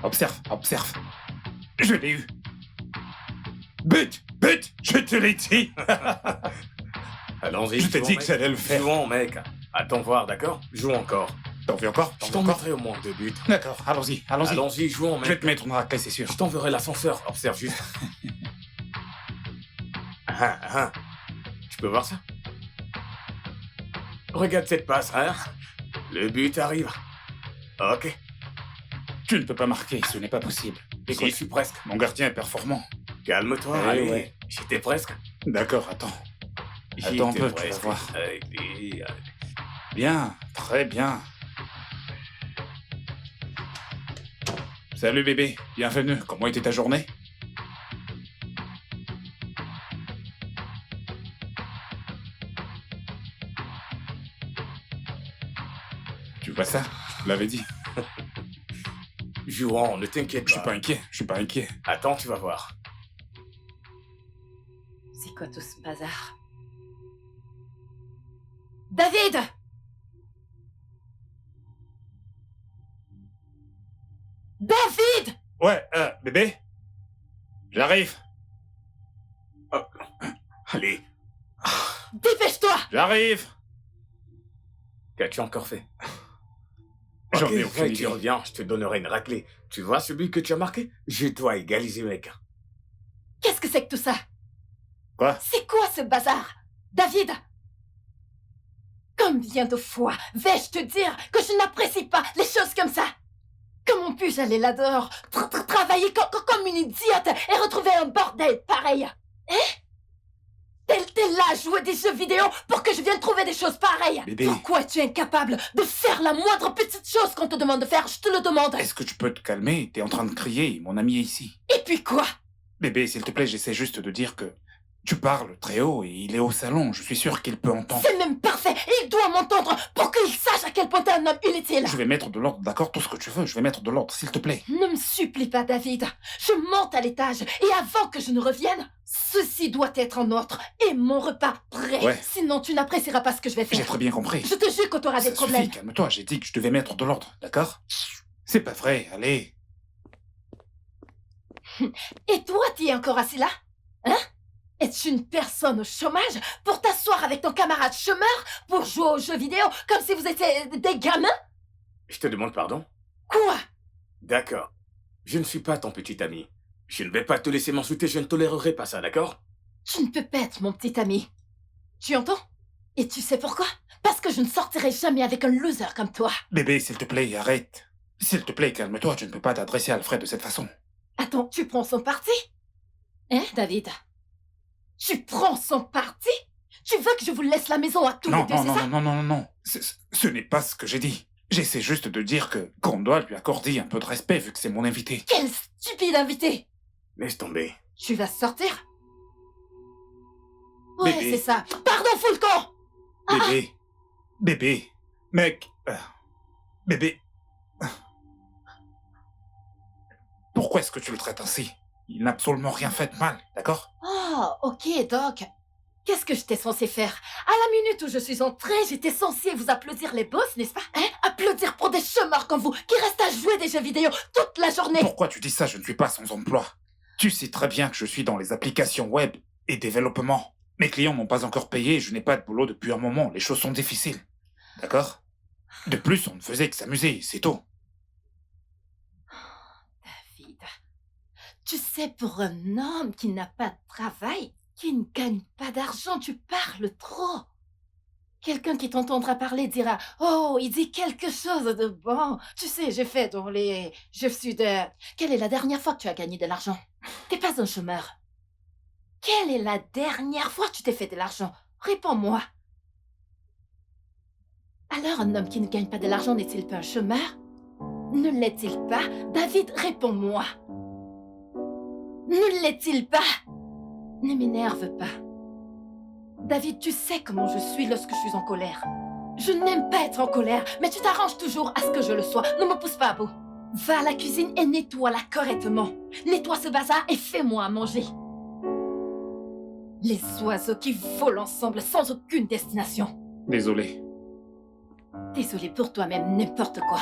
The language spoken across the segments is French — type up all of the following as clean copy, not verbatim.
Observe, observe. Je l'ai eu. But, je te l'ai dit. Allons-y. Je t'ai dit que j'allais le faire. Jouons, mec. Attends voir, d'accord? Joue encore. T'en veux encore? Je t'en mettrai au moins 2 buts. D'accord, allons-y. Allons-y, jouons, mec. Je vais te mettre une raclée, c'est sûr. Je t'enverrai l'ascenseur. Observe juste. Tu peux voir ça? Regarde cette passe, hein? Le but arrive. Ok. Tu ne peux pas marquer, ce n'est pas possible. Écoute, J'y suis presque. mon gardien est performant. Calme-toi, Eh allez. ouais. J'étais presque. D'accord, attends. J'y Attends un étais peu, tu vas presque. voir. Allez. Bien, très bien. Salut bébé, bienvenue. Comment était ta journée? Tu vois ça? Je te l'avais dit. Jouons, ne t'inquiète Je suis pas inquiet. Attends, tu vas voir. C'est quoi tout ce bazar? David! David! Ouais, bébé? J'arrive. Allez. Dépêche-toi! J'arrive. Qu'as-tu encore fait? J'en Ok, ai aucune tu idée. reviens, je te donnerai une raclée. Tu vois celui que tu as marqué? Je dois égaliser, mec. Qu'est-ce que c'est que tout ça? Quoi? C'est quoi ce bazar? David! Combien de fois vais-je te dire que je n'apprécie pas les choses comme ça? Comment puis-je aller là-dehors, travailler comme une idiote et retrouver un bordel pareil? Hein? T'es là à jouer des jeux vidéo pour que je vienne trouver des choses pareilles. Bébé. Pourquoi es-tu incapable de faire la moindre petite chose qu'on te demande de faire? Je te le demande. Est-ce que tu peux te calmer? T'es en train de crier, mon ami est ici. Et puis quoi? Bébé, s'il te plaît, j'essaie juste de dire que tu parles très haut et il est au salon. Je suis sûr qu'il peut entendre. C'est même parfait. Il doit m'entendre pour qu'il sache à quel point t'es un homme inutile. Je vais mettre de l'ordre, d'accord? Tout ce que tu veux, je vais mettre de l'ordre, s'il te plaît. Ne me supplie pas, David. Je monte à l'étage et avant que je ne revienne, ceci doit être en ordre et mon repas prêt. Ouais. Sinon, tu n'apprécieras pas ce que je vais J'ai faire. très bien compris. Je te jure que t'auras des Ça problèmes. suffit, calme-toi, j'ai dit que je devais mettre de l'ordre, d'accord? C'est pas vrai, allez. Et toi, t'y es encore assis là? Hein? Es-tu une personne au chômage pour t'asseoir avec ton camarade chômeur pour jouer aux jeux vidéo comme si vous étiez des gamins? Je te demande pardon? Quoi? D'accord. Je ne suis pas ton petit ami. Je ne vais pas te laisser m'insulter, je ne tolérerai pas ça, d'accord? Tu ne peux pas être mon petit ami. Tu entends? Et tu sais pourquoi? Parce que je ne sortirai jamais avec un loser comme toi. Bébé, s'il te plaît, arrête. S'il te plaît, calme-toi, tu ne peux pas t'adresser à Alfred de cette façon. Attends, tu prends son parti? Hein, David? Tu prends son parti? Tu veux que je vous laisse la maison à tous les deux, c'est ça? Non. Ce n'est pas ce que j'ai dit. J'essaie juste de dire qu'on doit lui accorder un peu de respect vu que c'est mon invité. Quel stupide invité! Laisse tomber. Tu vas sortir? Ouais, Bébé. c'est ça. Pardon, fous le camp! Bébé, mec, bébé. Pourquoi est-ce que tu le traites ainsi? Il n'a absolument rien fait de mal, d'accord? Oh, ok, Doc. Qu'est-ce que j'étais censé faire? À la minute où je suis entrée, j'étais censée vous applaudir les boss, n'est-ce pas? Hein? Applaudir pour des chômeurs comme vous, qui restent à jouer des jeux vidéo toute la journée. Pourquoi tu dis ça? Je ne suis pas sans emploi. Tu sais très bien que je suis dans les applications web et développement. Mes clients n'ont pas encore payé et je n'ai pas de boulot depuis un moment. Les choses sont difficiles. D'accord? De plus, on ne faisait que s'amuser, c'est tout. David, tu sais, pour un homme qui n'a pas de travail, qui ne gagne pas d'argent, tu parles trop. Quelqu'un qui t'entendra parler dira Oh, il dit quelque chose de bon. Tu sais, j'ai fait dans les. Je suis de. Quelle est la dernière fois que tu as gagné de l'argent? T'es pas un chômeur. Quelle est la dernière fois que tu t'es fait de l'argent? Réponds-moi. Alors, un homme qui ne gagne pas de l'argent n'est-il pas un chômeur? Ne l'est-il pas? David, réponds-moi. Ne l'est-il pas? Ne m'énerve pas. David, tu sais comment je suis lorsque je suis en colère. Je n'aime pas être en colère, mais tu t'arranges toujours à ce que je le sois. Ne me pousse pas à bout. Va à la cuisine et nettoie-la correctement. Nettoie ce bazar et fais-moi à manger. Les oiseaux qui volent ensemble sans aucune destination. Désolé. Désolé pour toi-même, n'importe quoi.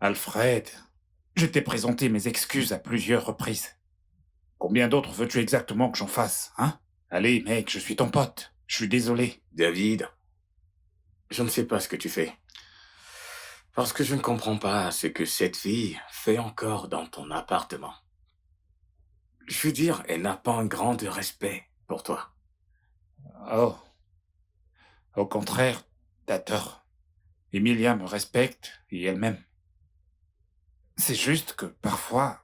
Alfred, je t'ai présenté mes excuses à plusieurs reprises. Combien d'autres veux-tu exactement que j'en fasse, hein? Allez, mec, je suis ton pote. Je suis désolé. David, je ne sais pas ce que tu fais. Parce que je ne comprends pas ce que cette fille fait encore dans ton appartement. Je veux dire, elle n'a pas un grand de respect pour toi. Oh, au contraire, t'as tort. Emilia me respecte et elle m'aime. C'est juste que parfois,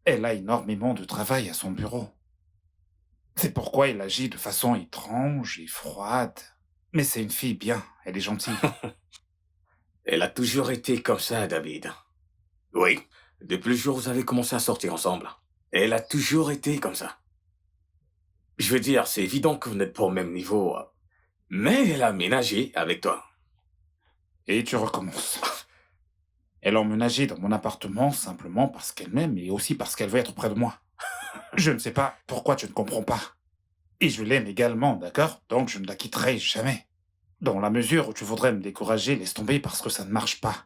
elle a énormément de travail à son bureau. C'est pourquoi elle agit de façon étrange et froide. Mais c'est une fille bien, elle est gentille. Elle a toujours été comme ça, David. Oui, depuis le jour où vous avez commencé à sortir ensemble. Elle a toujours été comme ça. Je veux dire, c'est évident que vous n'êtes pas au même niveau. Mais elle a ménagé avec toi. Et tu recommences. Elle a emménagé dans mon appartement simplement parce qu'elle m'aime et aussi parce qu'elle veut être près de moi. Je ne sais pas pourquoi tu ne comprends pas. Et je l'aime également, d'accord? Donc je ne la quitterai jamais. Dans la mesure où tu voudrais me décourager, laisse tomber parce que ça ne marche pas.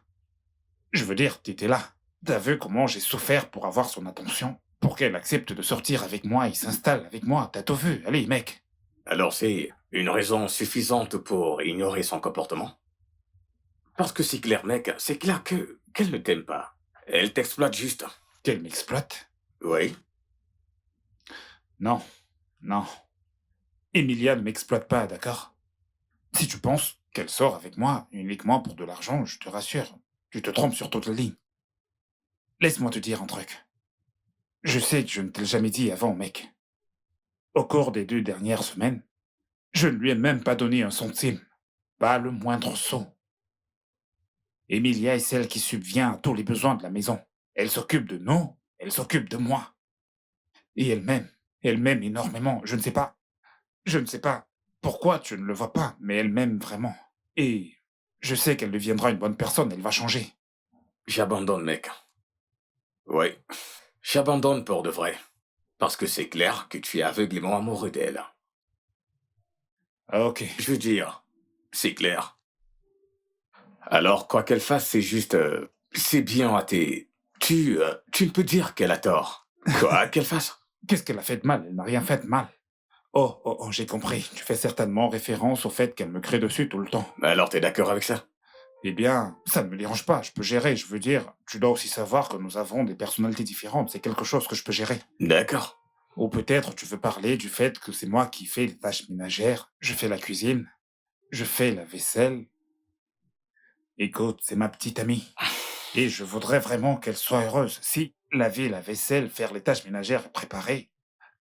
Je veux dire, t'étais là. T'as vu comment j'ai souffert pour avoir son attention? Pour qu'elle accepte de sortir avec moi et s'installe avec moi, t'as tout vu? Allez, mec. Alors c'est une raison suffisante pour ignorer son comportement? Parce que c'est clair, mec, c'est clair qu'elle ne t'aime pas. Elle t'exploite juste. Qu'elle m'exploite? Oui. Non, non. Emilia ne m'exploite pas, d'accord? Si tu penses qu'elle sort avec moi uniquement pour de l'argent, je te rassure, tu te trompes sur toute la ligne. Laisse-moi te dire un truc. Je sais que je ne te l'ai jamais dit avant, mec. Au cours des 2 dernières semaines, je ne lui ai même pas donné un centime, pas le moindre sou. Emilia est celle qui subvient à tous les besoins de la maison. Elle s'occupe de nous, elle s'occupe de moi. Et elle m'aime énormément. Je ne sais pas pourquoi tu ne le vois pas, mais elle m'aime vraiment. Et je sais qu'elle deviendra une bonne personne, elle va changer. J'abandonne, mec. Oui. J'abandonne pour de vrai. Parce que c'est clair que tu es aveuglément amoureux d'elle. Ah, ok. Je veux dire, c'est clair. Alors, quoi qu'elle fasse, c'est juste... c'est bien à tes... tu ne peux dire qu'elle a tort. Quoi qu'elle fasse? Qu'est-ce qu'elle a fait de mal? Elle n'a rien fait de mal. Oh, oh, oh, j'ai compris. Tu fais certainement référence au fait qu'elle me crée dessus tout le temps. Alors, t'es d'accord avec ça? Eh bien, ça ne me dérange pas, je peux gérer, je veux dire. Tu dois aussi savoir que nous avons des personnalités différentes, c'est quelque chose que je peux gérer. D'accord. Ou peut-être tu veux parler du fait que c'est moi qui fais les tâches ménagères, je fais la cuisine, je fais la vaisselle. Écoute, c'est ma petite amie. Et je voudrais vraiment qu'elle soit heureuse. Si laver la vaisselle, faire les tâches ménagères et préparer,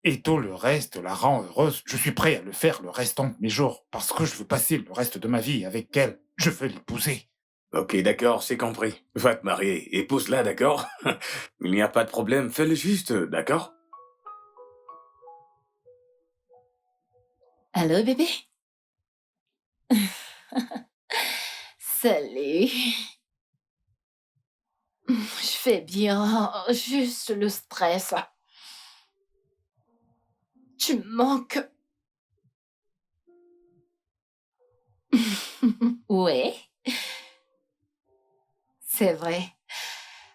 et tout le reste la rend heureuse, je suis prêt à le faire le restant de mes jours, parce que je veux passer le reste de ma vie avec elle. Je veux l'épouser. Ok, d'accord, c'est compris. Va te marier, épouse-la, d'accord? Il n'y a pas de problème, fais-le juste, d'accord? Allô, bébé? Salut. Je fais bien, juste le stress. Tu me manques. Ouais, c'est vrai.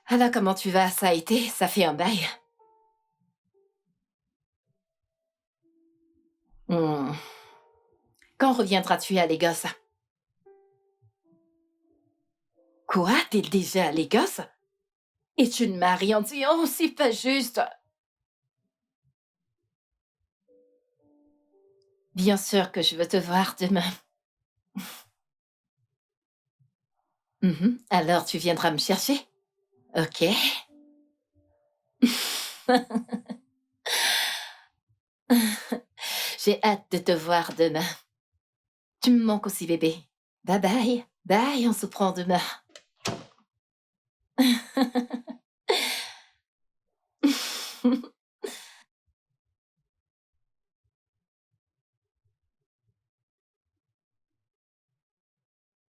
Alors, comment tu vas? Ça a été? Ça fait un bail. Hmm. Quand reviendras-tu à Lagos? Quoi? T'es déjà à Lagos? Et tu ne m'as rien dit? Oh, c'est pas juste. Bien sûr que je veux te voir demain. Mhm. Alors, tu viendras me chercher? Ok. J'ai hâte de te voir demain. Tu me manques aussi, bébé. Bye bye. Bye, on se prend demain.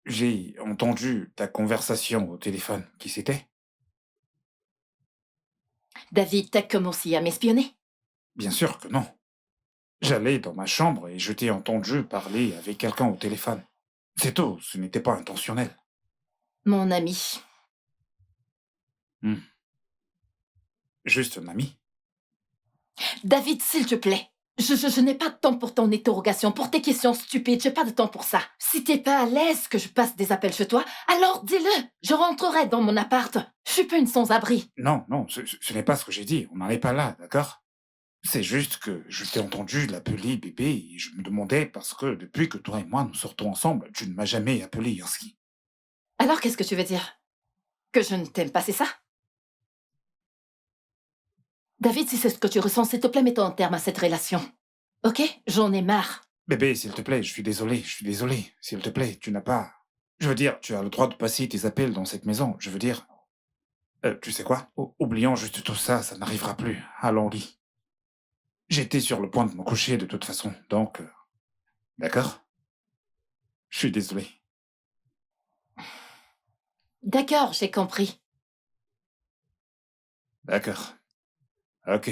J'ai entendu ta conversation au téléphone. Qui c'était? David, t'as commencé à m'espionner? Bien sûr que non. J'allais dans ma chambre et je t'ai entendu parler avec quelqu'un au téléphone. C'est tout, ce n'était pas intentionnel. Mon ami. Hmm. Juste un ami. David, s'il te plaît. Je n'ai pas de temps pour ton interrogation, pour tes questions stupides. J'ai pas de temps pour ça. Si t'es pas à l'aise que je passe des appels chez toi, alors dis-le. Je rentrerai dans mon appart. Je suis pas une sans-abri. Non, non, ce n'est pas ce que j'ai dit. On n'en est pas là, d'accord? C'est juste que je t'ai entendu l'appeler bébé et je me demandais parce que depuis que toi et moi nous sortons ensemble, tu ne m'as jamais appelé Yaski. Alors qu'est-ce que tu veux dire? Que je ne t'aime pas, c'est ça? David, si c'est ce que tu ressens, s'il te plaît, mets-toi en terme à cette relation. Ok? J'en ai marre. Bébé, s'il te plaît, je suis désolé. S'il te plaît, tu n'as pas... Je veux dire, tu as le droit de passer tes appels dans cette maison. Je veux dire... tu sais quoi? Oublions juste tout ça, ça n'arrivera plus. Allons au lit. J'étais sur le point de me coucher de toute façon, donc... d'accord? Je suis désolé. D'accord, j'ai compris. D'accord. Ok.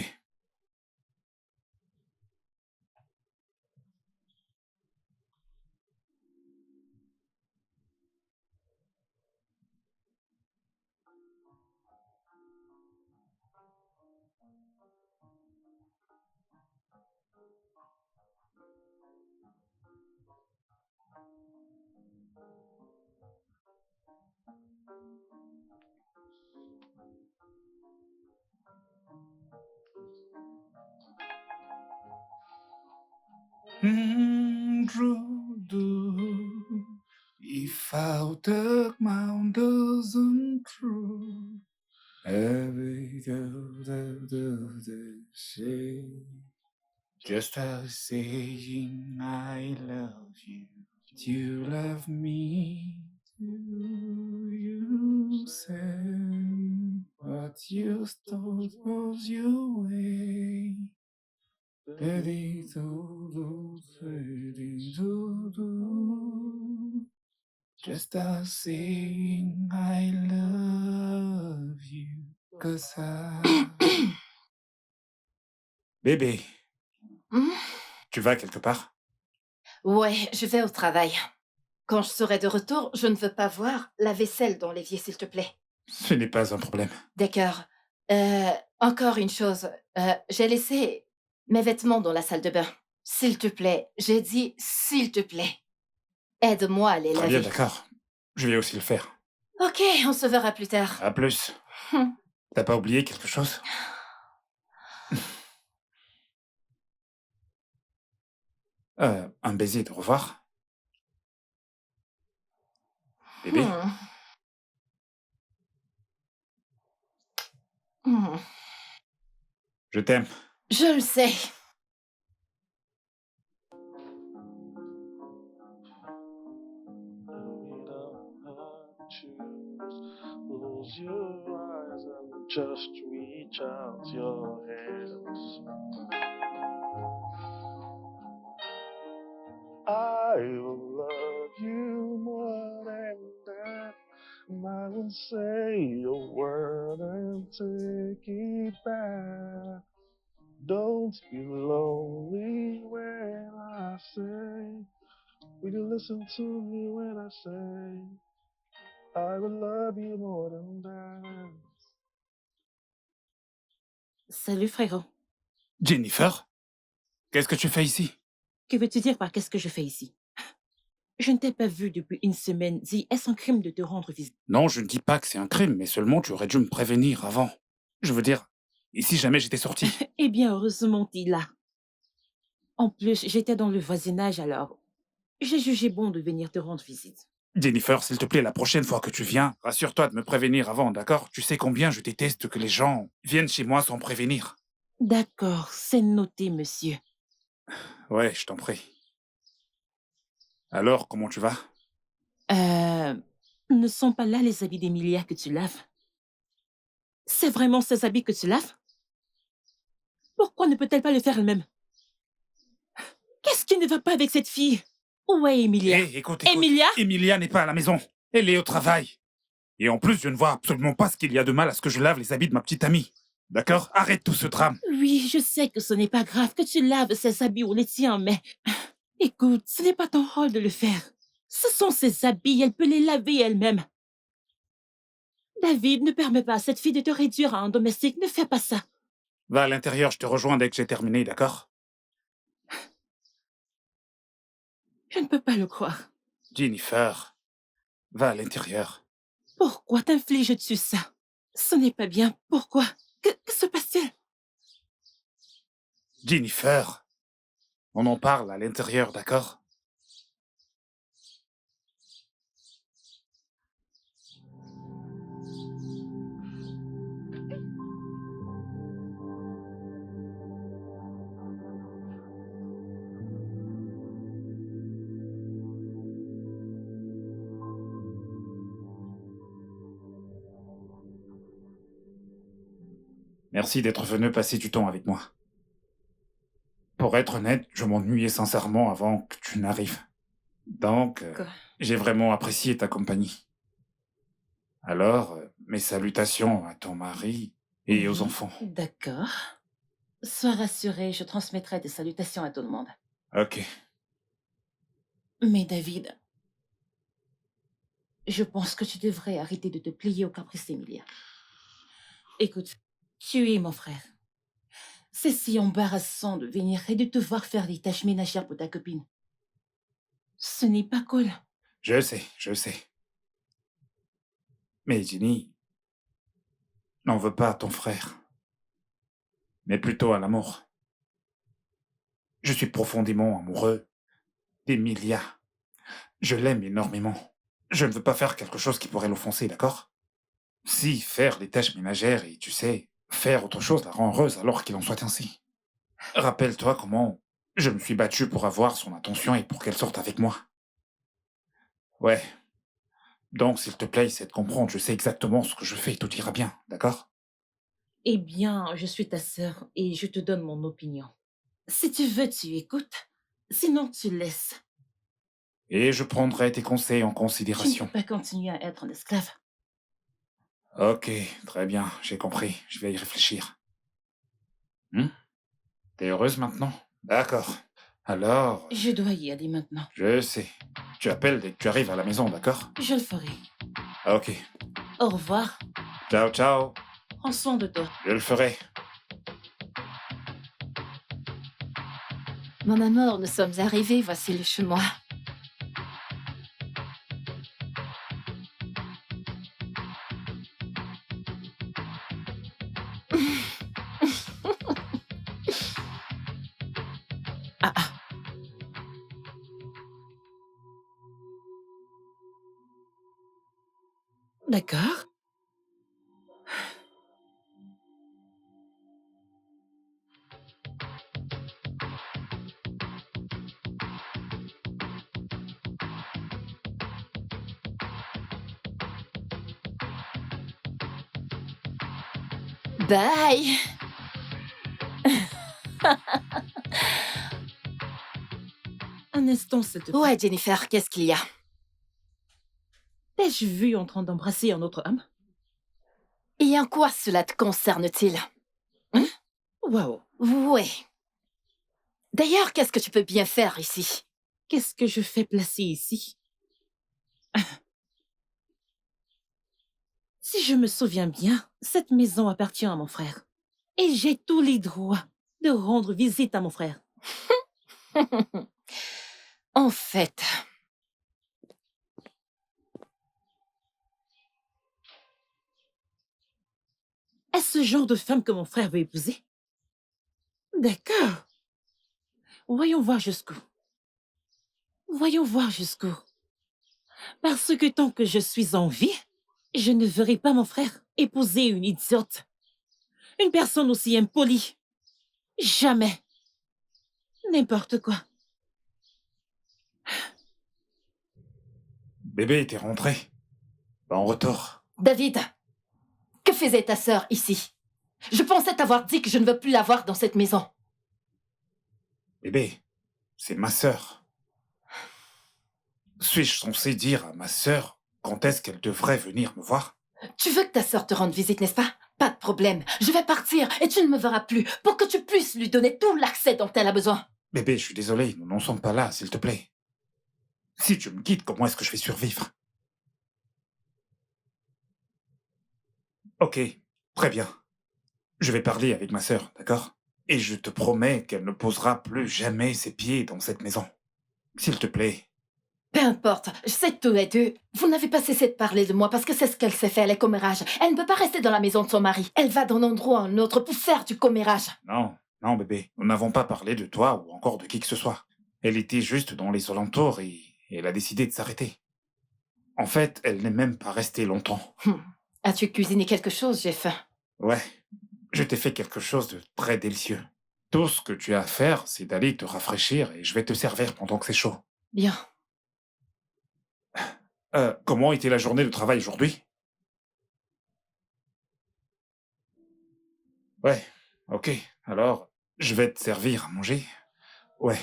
If I took my dozen true, every girl that say, just as saying I love you. You love me, do you say what you thought was your way? Daddy do, daddy do. Just as saying I love you. Cause I... Bébé, Hmm? tu vas quelque part? Ouais, je vais au travail. Quand je serai de retour, je ne veux pas voir la vaisselle dans l'évier, s'il te plaît. Ce n'est pas un problème. D'accord. Encore une chose. J'ai laissé mes vêtements dans la salle de bain. S'il te plaît, j'ai dit s'il te plaît. Aide-moi à les Très bien, laver. d'accord. Je vais aussi le faire. Ok, on se verra plus tard. À plus. Hmm. T'as pas oublié quelque chose? Un baiser de revoir? Bébé? Hmm. Hmm. Je t'aime. Je le sais. Close your eyes and just reach out your hands. I will love you more than that. And I will say a word and take it back. Don't be lonely when I say, will you listen to me when I say, I will love you more than that. Salut frérot. Jennifer, qu'est-ce que tu fais ici? Que veux-tu dire par qu'est-ce que je fais ici? Je ne t'ai pas vu depuis une semaine. Dis, est-ce un crime de te rendre visite? Non, je ne dis pas que c'est un crime, mais seulement tu aurais dû me prévenir avant. Je veux dire, et si jamais j'étais sorti? Eh bien, heureusement, t'es là. En plus, j'étais dans le voisinage alors. J'ai jugé bon de venir te rendre visite. Jennifer, s'il te plaît, la prochaine fois que tu viens, rassure-toi de me prévenir avant, d'accord? Tu sais combien je déteste que les gens viennent chez moi sans prévenir. D'accord, c'est noté, monsieur. Ouais, je t'en prie. Alors, comment tu vas? Ne sont pas là les habits d'Emilia que tu laves? C'est vraiment ces habits que tu laves? Pourquoi ne peut-elle pas le faire elle-même? Qu'est-ce qui ne va pas avec cette fille? Où est Emilia? Hé, écoute. Emilia? Emilia n'est pas à la maison. Elle est au travail. Et en plus, je ne vois absolument pas ce qu'il y a de mal à ce que je lave les habits de ma petite amie. D'accord? Arrête tout ce drame. Oui, je sais que ce n'est pas grave que tu laves ses habits ou les tiens, mais... Écoute, ce n'est pas ton rôle de le faire. Ce sont ses habits, elle peut les laver elle-même. David, ne permets pas à cette fille de te réduire à un domestique, ne fais pas ça. Va à l'intérieur, je te rejoins dès que j'ai terminé, d'accord? Je ne peux pas le croire. Jennifer, va à l'intérieur. Pourquoi t'infliges-tu ça? Ce n'est pas bien. Pourquoi? Que se passe-t-il? Jennifer, on en parle à l'intérieur, d'accord? Merci d'être venu passer du temps avec moi. Pour être honnête, je m'ennuyais sincèrement avant que tu n'arrives. Donc, Quoi? j'ai vraiment apprécié ta compagnie. Alors, mes salutations à ton mari et aux enfants. D'accord. Sois rassuré, je transmettrai des salutations à tout le monde. Ok. Mais David, je pense que tu devrais arrêter de te plier aux caprices d'Emilia. Écoute, tu es mon frère. C'est si embarrassant de venir et de te voir faire des tâches ménagères pour ta copine. Ce n'est pas cool. Je sais. Mais Jenny, n'en veux pas à ton frère, mais plutôt à l'amour. Je suis profondément amoureux d'Emilia. Je l'aime énormément. Je ne veux pas faire quelque chose qui pourrait l'offenser, d'accord? Si faire les tâches ménagères et, tu sais, faire autre chose la rend heureuse alors qu'il en soit ainsi. Rappelle-toi comment je me suis battu pour avoir son attention et pour qu'elle sorte avec moi. Ouais. Donc, s'il te plaît, essaie de comprendre, je sais exactement ce que je fais, tout ira bien, d'accord? Eh bien, je suis ta sœur et je te donne mon opinion. Si tu veux, tu écoutes. Sinon, tu laisses. Et je prendrai tes conseils en Tu ne considération. peux pas continuer à être un esclave. Ok, très bien, j'ai compris, je vais y réfléchir. T'es heureuse maintenant? D'accord. Alors, Je dois y aller maintenant. je sais. Tu appelles dès que tu arrives à la maison, d'accord? Je le ferai. Ok. Au revoir. Ciao, ciao. Prends soin de toi. Je le ferai. Mon amour, nous sommes arrivés, voici le chemin. Ah ah. D'accord. Bye. Un instant, s'il te plaît. Ouais, Jennifer, qu'est-ce qu'il y a? T'ai-je vu en train d'embrasser un autre homme? Et en quoi cela te concerne-t-il? Waouh! Ouais. D'ailleurs, qu'est-ce que tu peux bien faire ici? Qu'est-ce que je fais placer ici? Si je me souviens bien, cette maison appartient à mon frère. Et j'ai tous les droits de rendre visite à mon frère. En fait, Est-ce ce genre de femme que mon frère veut épouser? D'accord. Voyons voir jusqu'où. Voyons voir jusqu'où. Parce que tant que je suis en vie, je ne verrai pas mon frère épouser une idiote. Une personne aussi impolie. Jamais. N'importe quoi. Bébé, t'es rentré. Va en retour. David, que faisait ta sœur ici? Je pensais t'avoir dit que je ne veux plus la voir dans cette maison. Bébé, c'est ma sœur. Suis-je censé dire à ma sœur quand est-ce qu'elle devrait venir me voir? Tu veux que ta sœur te rende visite, n'est-ce pas? Pas de problème. Je vais partir et tu ne me verras plus pour que tu puisses lui donner tout l'accès dont elle a besoin. Bébé, je suis désolé, nous n'en sommes pas là, s'il te plaît. Si tu me quittes, comment est-ce que je vais survivre? Ok, très bien. Je vais parler avec ma sœur, d'accord? Et je te promets qu'elle ne posera plus jamais ses pieds dans cette maison. S'il te plaît. Peu importe, je sais que tous les deux, vous n'avez pas cessé de parler de moi parce que c'est ce qu'elle sait faire, les commérages. Elle ne peut pas rester dans la maison de son mari. Elle va d'un endroit à un autre pour faire du commérage. Non, non, bébé, nous n'avons pas parlé de toi ou encore de qui que ce soit. Elle était juste dans les alentours et elle a décidé de s'arrêter. En fait, elle n'est même pas restée longtemps. As-tu cuisiné quelque chose? J'ai faim. Ouais, je t'ai fait quelque chose de très délicieux. Tout ce que tu as à faire, c'est d'aller te rafraîchir et je vais te servir pendant que c'est chaud. Bien. Comment était la journée de travail aujourd'hui? Ouais, ok. Alors, je vais te servir à manger. Ouais.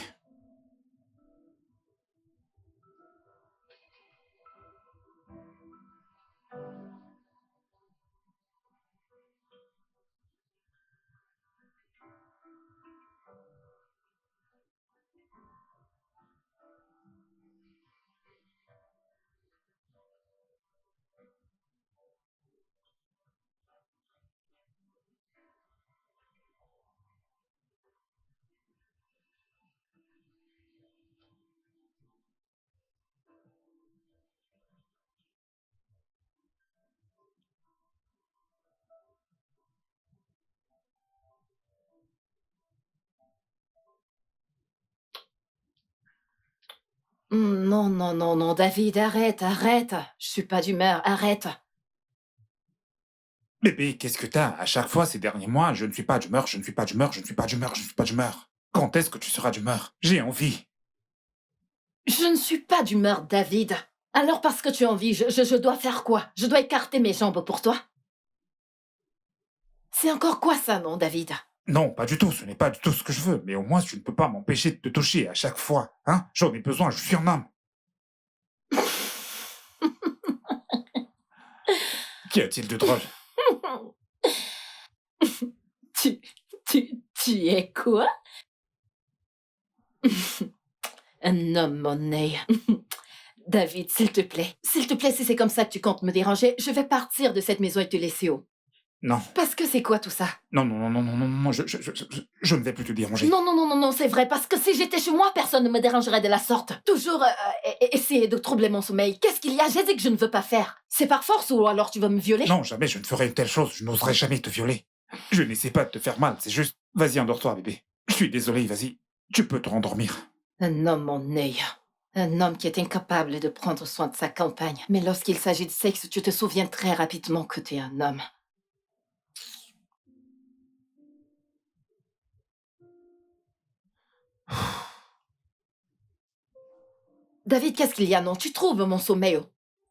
Non, non, non, non, David, arrête, arrête. Je suis pas d'humeur, arrête. Bébé, qu'est-ce que t'as? À chaque fois ces derniers mois, je ne suis pas d'humeur, je ne suis pas d'humeur, je ne suis pas d'humeur, je ne suis pas d'humeur. Quand est-ce que tu seras d'humeur? J'ai envie. Je ne suis pas d'humeur, David. Alors parce que tu as envie, je dois faire quoi? Je dois écarter mes jambes pour toi? C'est encore quoi ça, non, David? Non, pas du tout, ce n'est pas du tout ce que je veux, mais au moins tu ne peux pas m'empêcher de te toucher à chaque fois, hein? J'en ai besoin, je suis un homme. Qu'y a-t-il de drôle? Tu, tu es quoi? Un homme, mon œil. David, s'il te plaît, si c'est comme ça que tu comptes me déranger, je vais partir de cette maison et te laisser où? Non, Parce que c'est quoi tout ça? non, non, non, non, non, non, non, je ne vais plus te déranger. Non, non, non, non, non, c'est vrai, parce que si j'étais chez moi, personne ne me dérangerait de la sorte. Toujours essayer de troubler mon sommeil. Qu'est-ce qu'il y a? J'ai dit que je ne veux pas faire. C'est par force ou alors tu vas me violer? Non, jamais je ne ferai une telle chose, je n'oserais jamais te violer. Je n'essaie pas de te faire mal, c'est juste... Vas-y, endors-toi, bébé. Je suis désolé, vas-y. Tu peux te rendormir. Un homme, mon œil. Un homme qui est incapable de prendre soin de sa compagne. Mais lorsqu'il s'agit de sexe, tu te souviens très rapidement que tu es un homme. David, qu'est-ce qu'il y a? Non, tu trouves mon sommeil.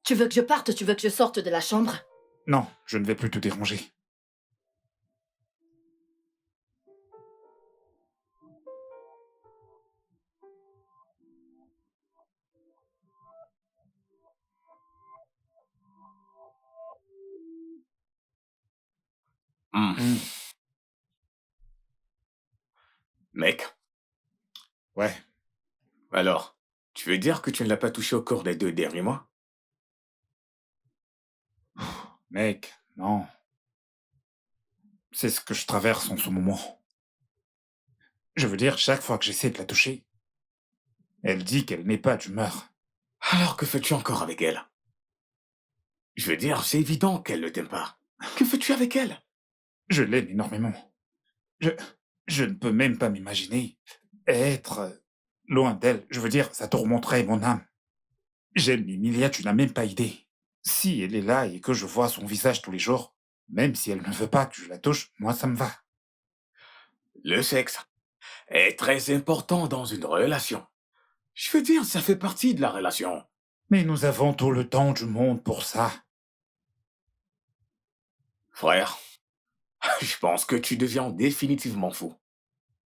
Tu veux que je parte? Tu veux que je sorte de la chambre? Non, je ne vais plus te déranger. Hmm. Mec, Ouais, alors, tu veux dire que tu ne l'as pas touché au cours des 2 derniers mois? mec, non. C'est ce que je traverse en ce moment. Je veux dire, chaque fois que j'essaie de la toucher, elle dit qu'elle n'est pas d'humeur. Alors que fais-tu encore avec elle? Je veux dire, c'est évident qu'elle ne t'aime pas. Que fais-tu avec elle? Je l'aime énormément. Je, je ne peux même pas m'imaginer être loin d'elle. Je veux dire, ça tourmenterait mon âme. J'aime Emilia, tu n'as même pas idée. Si elle est là et que je vois son visage tous les jours, même si elle ne veut pas que je la touche, moi ça me va. Le sexe est très important dans une relation. Je veux dire, ça fait partie de la relation. Mais nous avons tout le temps du monde pour ça. Frère, je pense que tu deviens définitivement fou.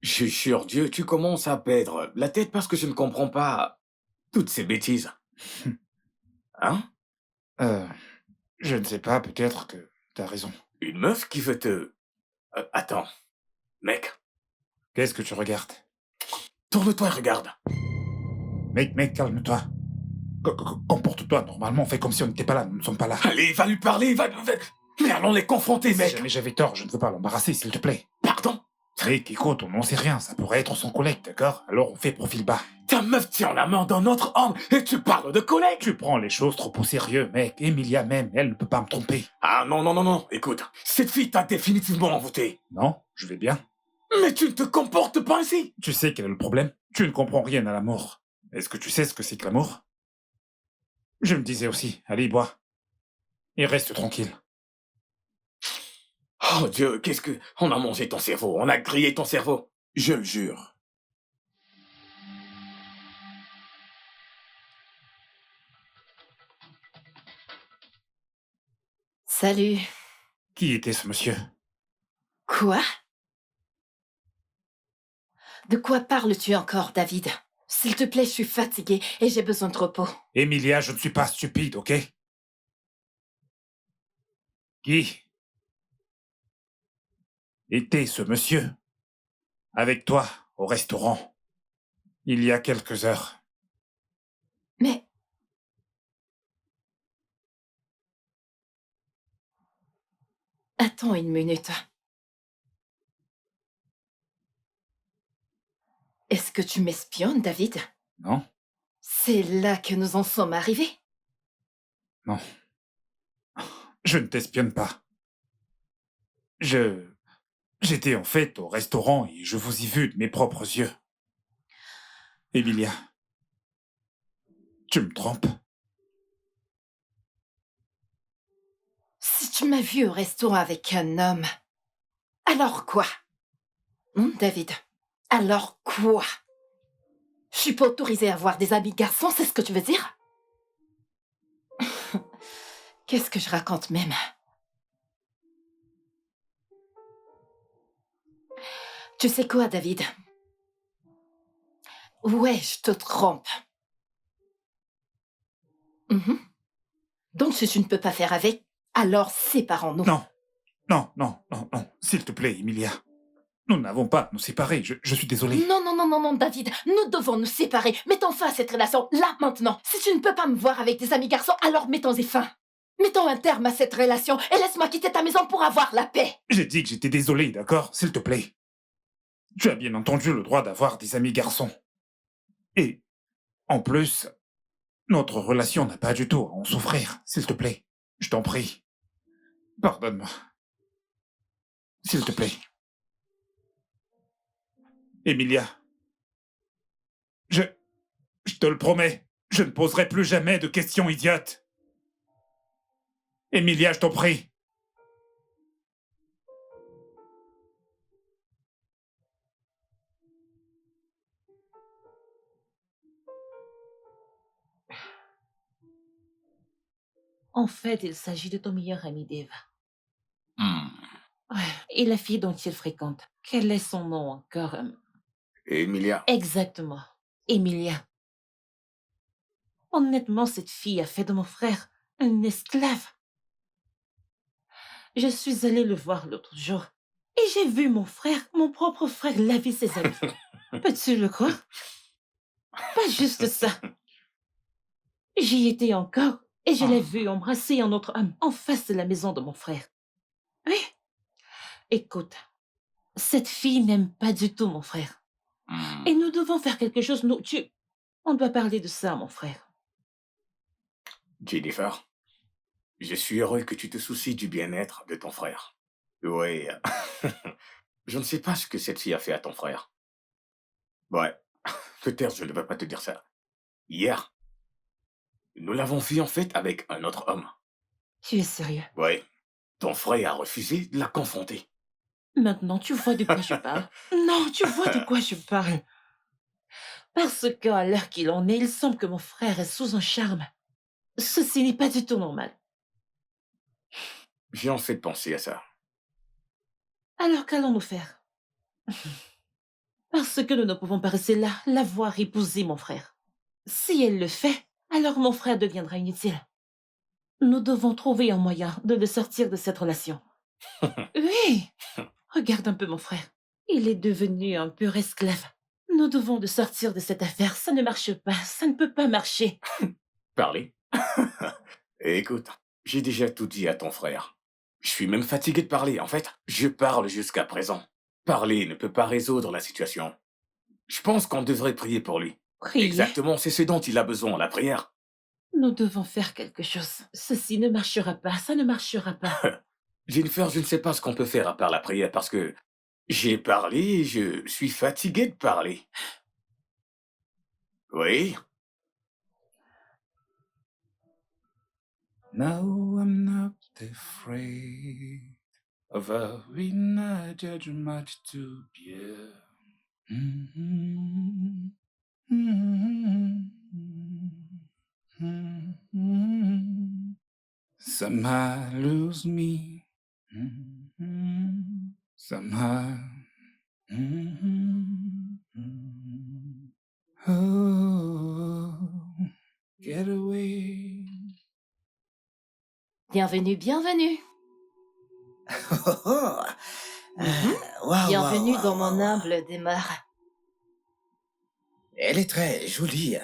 Je jure Dieu, tu commences à perdre la tête parce que je ne comprends pas toutes ces bêtises. Hein? Euh, je ne sais pas, peut-être que t'as raison. Une meuf qui veut te... attends, mec, Qu'est-ce que tu regardes? tourne-toi et regarde. Mec, calme-toi. Comporte-toi normalement, fais comme si on n'était pas là, nous ne sommes pas là. Allez, va lui parler, Mais allons les confronter, Si mec. jamais j'avais tort, je ne veux pas l'embarrasser, s'il te plaît. Pardon? Mec, écoute, on n'en sait rien, ça pourrait être son collègue, d'accord? Alors on fait profil bas. Ta meuf tient la main d'un autre homme et tu parles de collègue. Tu prends les choses trop au sérieux, mec. Emilia même, elle ne peut pas me tromper. Ah non, non, non, non, écoute, cette fille t'a définitivement envoûté. Non, je vais bien. Mais tu ne te comportes pas ainsi. Tu sais quel est le problème? Tu ne comprends rien à l'amour. Est-ce que tu sais ce que c'est que l'amour? Je me disais aussi, allez, bois. Et reste tranquille. Oh Dieu, qu'est-ce que... On a mangé ton cerveau, on a grillé ton cerveau. Je le jure. Salut. Qui était ce monsieur? Quoi? De quoi parles-tu encore, David? S'il te plaît, je suis fatiguée et j'ai besoin de repos. Emilia, je ne suis pas stupide, ok? Qui était ce monsieur avec toi au restaurant il y a quelques heures? Mais... Attends une minute. Est-ce que tu m'espionnes, David? Non? C'est là que nous en sommes arrivés. Non. Je ne t'espionne pas. J'étais en fait au restaurant et je vous y vu de mes propres yeux. Emilia, tu me trompes? Si tu m'as vu au restaurant avec un homme, alors quoi? David, alors quoi? Je suis pas autorisée à avoir des amis garçons, c'est ce que tu veux dire? Qu'est-ce que je raconte même? Tu sais quoi, David? Ouais, je te trompe. Donc, si tu ne peux pas faire avec, alors séparons-nous. Non, non, s'il te plaît, Emilia. Nous n'avons pas à nous séparer, je suis désolé. Non, David, nous devons nous séparer. Mettons fin à cette relation, là, maintenant. Si tu ne peux pas me voir avec tes amis garçons, alors mettons-y fin. Mettons un terme à cette relation et laisse-moi quitter ta maison pour avoir la paix. J'ai dit que j'étais désolé, d'accord? S'il te plaît. Tu as bien entendu le droit d'avoir des amis garçons. Et, en plus, notre relation n'a pas du tout à en souffrir, s'il te plaît. Je t'en prie. Pardonne-moi. S'il te plaît. Emilia. Je te le promets, je ne poserai plus jamais de questions idiotes. Emilia, je t'en prie. En fait, il s'agit de ton meilleur ami, Dave. Hmm. Ouais. Et la fille dont il fréquente. Quel est son nom encore? Emilia. Exactement. Emilia. Honnêtement, cette fille a fait de mon frère un esclave. Je suis allée le voir l'autre jour et j'ai vu mon frère, mon propre frère, laver ses habits. Peux-tu le croire? Pas juste ça. J'y étais encore et je l'ai vu embrasser un autre homme en face de la maison de mon frère. Oui. Écoute, cette fille n'aime pas du tout mon frère. Et nous devons faire quelque chose. On doit parler de ça, mon frère. Jennifer, je suis heureux que tu te soucies du bien-être de ton frère. Oui, je ne sais pas ce que cette fille a fait à ton frère. Ouais, peut-être je ne vais pas te dire ça. Hier, nous l'avons vu en fait avec un autre homme. Tu es sérieux? Oui, ton frère a refusé de la confronter. Maintenant, tu vois de quoi je parle. Non, tu vois de quoi je parle. Parce qu'à l'heure qu'il en est, il semble que mon frère est sous un charme. Ceci n'est pas du tout normal. J'ai en fait pensé à ça. Alors qu'allons-nous faire? Parce que nous ne pouvons pas rester là, la voir épouser mon frère. Si elle le fait, alors mon frère deviendra inutile. Nous devons trouver un moyen de le sortir de cette relation. Oui, regarde un peu mon frère. Il est devenu un pur esclave. Nous devons le sortir de cette affaire. Ça ne marche pas, ça ne peut pas marcher. Parler? Écoute, j'ai déjà tout dit à ton frère. Je suis même fatigué de parler. En fait, je parle jusqu'à présent. Parler ne peut pas résoudre la situation. Je pense qu'on devrait prier pour lui. Priez. Exactement, c'est ce dont il a besoin, la prière. Nous devons faire quelque chose. Ceci ne marchera pas, ça ne marchera pas. Jennifer, je ne sais pas ce qu'on peut faire à part la prière parce que j'ai parlé et je suis fatigué de parler. Oui? No, I'm not afraid of having a judgment to bear. Mhm. Mhm. Mhm. Somehow lose me. Mhm. Somehow. Mhm. Oh, get away. Bienvenue, bienvenue. Oh, oh. Mhm. Waouh, Bienvenue waouh, dans waouh, mon waouh. humble demeure. Elle est très jolie.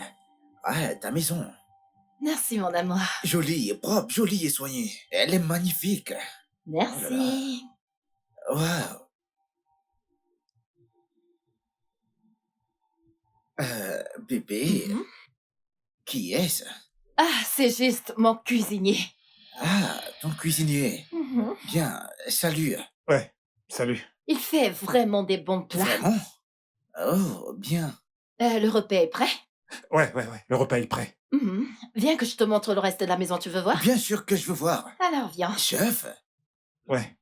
Ouais, ta maison. Merci, mon amour. Jolie et propre, jolie et soignée. Elle est magnifique. Merci. Waouh. Bébé, Mhm. qui est-ce? Ah, c'est juste mon cuisinier. Ah, ton cuisinier. Mhm. Bien, salut. Ouais, salut. Il fait vraiment des bons plats. Vraiment? Oh, bien. Le repas est prêt? Ouais, le repas est prêt. Mhm. Viens que je te montre le reste de la maison, tu veux voir? Bien sûr que je veux voir. Alors viens. Chef? Ouais.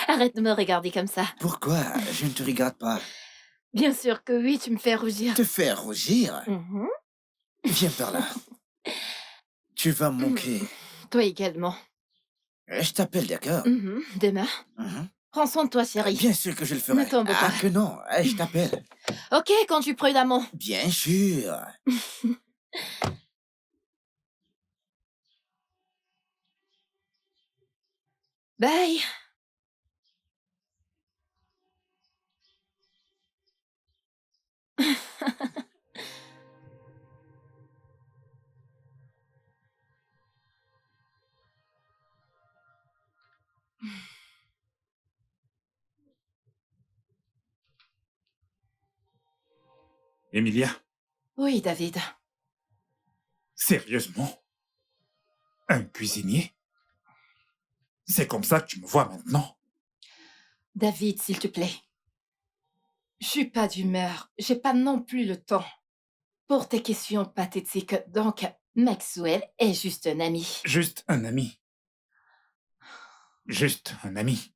Arrête de me regarder comme ça. Pourquoi je ne te regarde pas? Bien sûr que oui, tu me fais rougir. Te faire rougir? Mhm. Viens par là. Tu vas me manquer. Toi également. Je t'appelle, d'accord? Mhm. Demain. Mhm. Prends soin de toi, chérie. Bien sûr que je le ferai. Ne tombe Ah pas. que non, je t'appelle. Ok, conduis prudemment. Bien sûr. Bye. Emilia, Oui, David. sérieusement? Un cuisinier? C'est comme ça que tu me vois maintenant? David, s'il te plaît. Je suis pas d'humeur. J'ai pas non plus le temps pour tes questions pathétiques. Donc, Maxwell est juste un ami. Juste un ami. Juste un ami.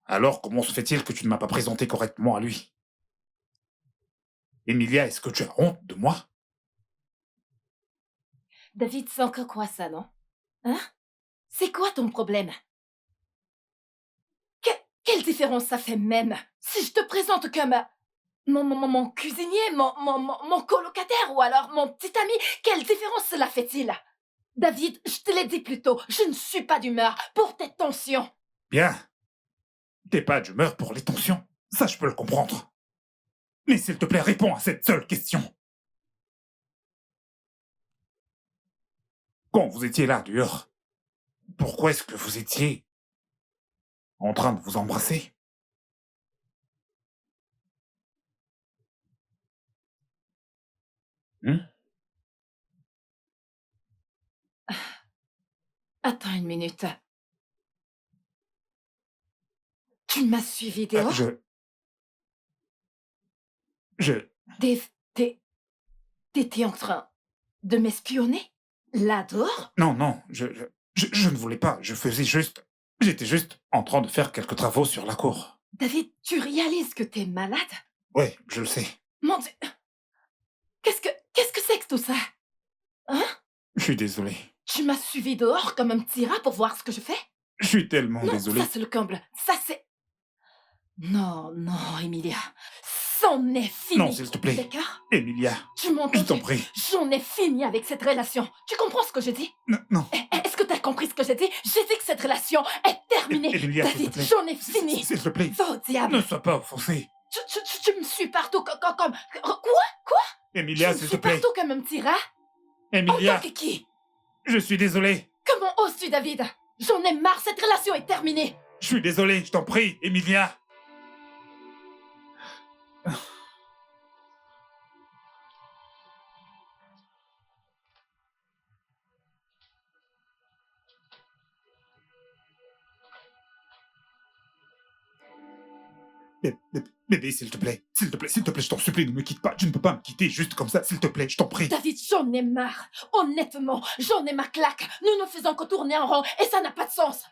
Alors, comment se fait-il que tu ne m'as pas présenté correctement à lui? Emilia, est-ce que tu as honte de moi? David, c'est encore quoi ça, non? Hein? C'est quoi ton problème? Quelle différence ça fait même si je te présente comme Mon cuisinier, mon colocataire ou alors mon petit ami, quelle différence cela fait-il? David, je te l'ai dit plus tôt, je ne suis pas d'humeur pour tes tensions. Bien. T'es pas d'humeur pour les tensions. Ça, je peux le comprendre. Mais s'il te plaît, réponds à cette seule question. Quand vous étiez là, dehors, pourquoi est-ce que vous étiez en train de vous embrasser? Hmm? Attends une minute. Tu m'as suivi Euh, dehors? je... Dave, t'étais en train de m'espionner? Là dehors? Non, non, je ne voulais pas. Je faisais juste... J'étais juste en train de faire quelques travaux sur la cour. David, tu réalises que t'es malade? Ouais, je le sais. Mon Dieu! Qu'est-ce que c'est que tout ça? Hein? Je suis désolé. Tu m'as suivi dehors comme un petit rat pour voir ce que je fais? Je suis tellement Non, désolé. ça c'est le comble. Ça c'est... Non, non, Emilia. C'en est fini. Non, s'il te plaît. D'accord? Emilia, Tu m'entends? je t'en prie. J'en ai fini avec cette relation. Tu comprends ce que je dis? Non, non. Est-ce que t'as compris ce que j'ai dit? J'ai dit que cette relation est terminée. Emilia, s'il te David, plaît. j'en ai fini. S'il te plaît. Va au diable. Ne sois pas offensé. Tu me suis partout comme... Quoi? Emilia, Tu me s'il te suis plaît. partout comme un petit rat? En Emilia, tant que qui? je suis désolé. Comment oses-tu, David? J'en ai marre, cette relation est terminée. Je suis désolé, je t'en prie, Emilia. Bébé, s'il te plaît, je t'en supplie, ne me quitte pas. Tu ne peux pas me quitter juste comme ça, s'il te plaît, je t'en prie. David, j'en ai marre. Honnêtement, j'en ai ma claque. Nous ne faisons que tourner en rond et ça n'a pas de sens.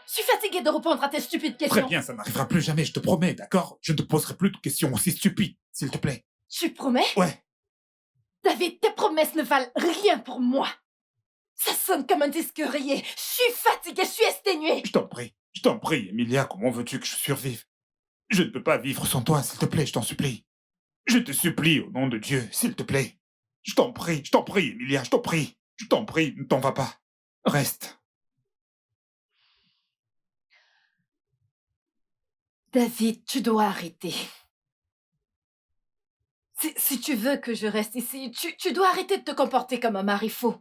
Je suis fatiguée de répondre à tes stupides questions. Très bien, ça n'arrivera plus jamais, je te promets, d'accord? Je ne te poserai plus de questions aussi stupides, s'il te plaît. Tu promets? Ouais, David, tes promesses ne valent rien pour moi. Ça sonne comme un disque rayé. Je suis fatiguée, je suis exténuée. je t'en prie, Emilia, comment veux-tu que je survive? Je ne peux pas vivre sans toi, s'il te plaît, je t'en supplie. Je te supplie, au nom de Dieu, s'il te plaît. Je t'en prie, Emilia, je t'en prie. Je t'en prie, ne t'en vas pas. Reste. David, tu dois arrêter. Si tu veux que je reste ici, tu dois arrêter de te comporter comme un mari faux.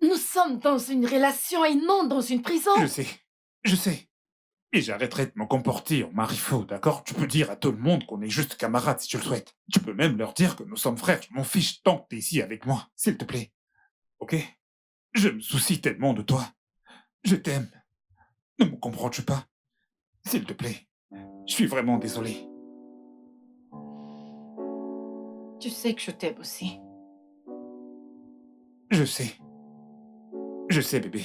Nous sommes dans une relation et non dans une prison. Je sais. Et j'arrêterai de me comporter en mari faux, d'accord? Tu peux dire à tout le monde qu'on est juste camarades si tu le souhaites. Tu peux même leur dire que nous sommes frères, je m'en fiche tant que t'es ici avec moi, s'il te plaît. Ok? Je me soucie tellement de toi. Je t'aime. Ne me comprends-tu pas? S'il te plaît. Je suis vraiment désolé. Tu sais que je t'aime aussi. Je sais. Je sais, bébé.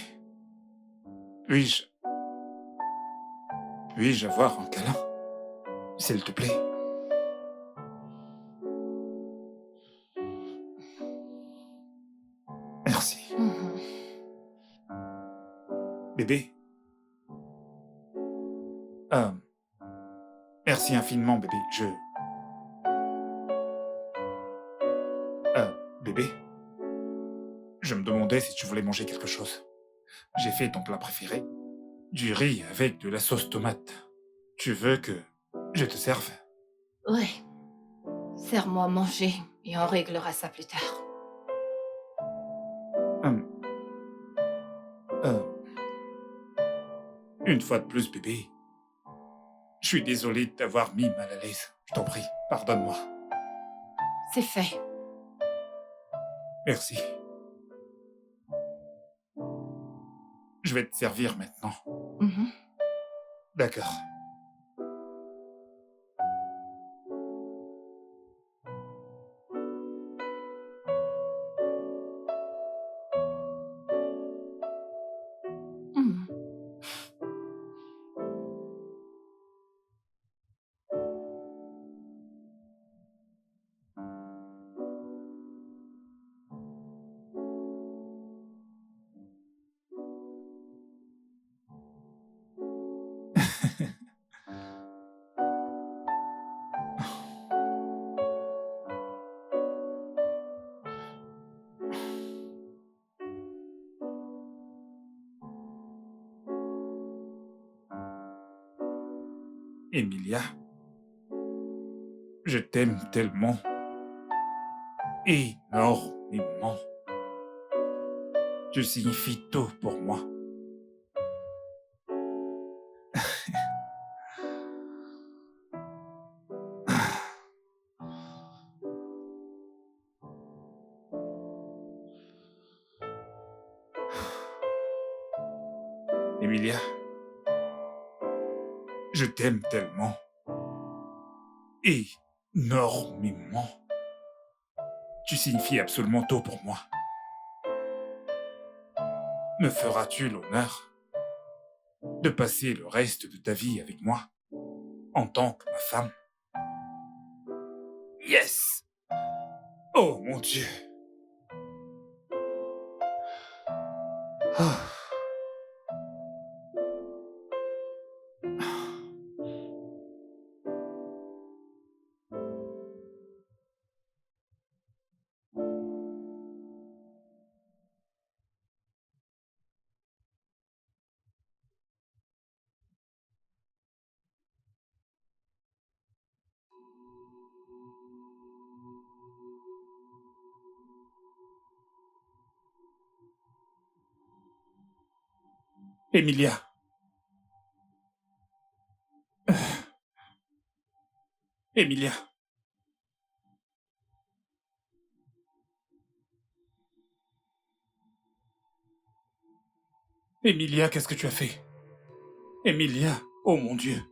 Puis-je... Puis-je avoir un câlin? S'il te plaît. Merci. Bébé. Merci infiniment, bébé. Bébé. Je me demandais si tu voulais manger quelque chose. J'ai fait ton plat préféré. Du riz avec de la sauce tomate. Tu veux que je te serve? Oui. Serre-moi à manger et on réglera ça plus tard. Hum. Une fois de plus, bébé. Je suis désolé de t'avoir mis mal à l'aise. Je t'en prie, pardonne-moi. C'est fait. Merci. Je vais te servir maintenant. Mhm. D'accord. Mhm. Emilia, je t'aime tellement. Énormément. Tu signifies tout pour moi. Emilia, je t'aime tellement. Énormément. Tu signifies absolument tout pour moi. Me feras-tu l'honneur de passer le reste de ta vie avec moi en tant que ma femme? Yes! Oh mon Dieu! Ah. Emilia. Emilia. Emilia, qu'est-ce que tu as fait? Emilia, oh mon Dieu.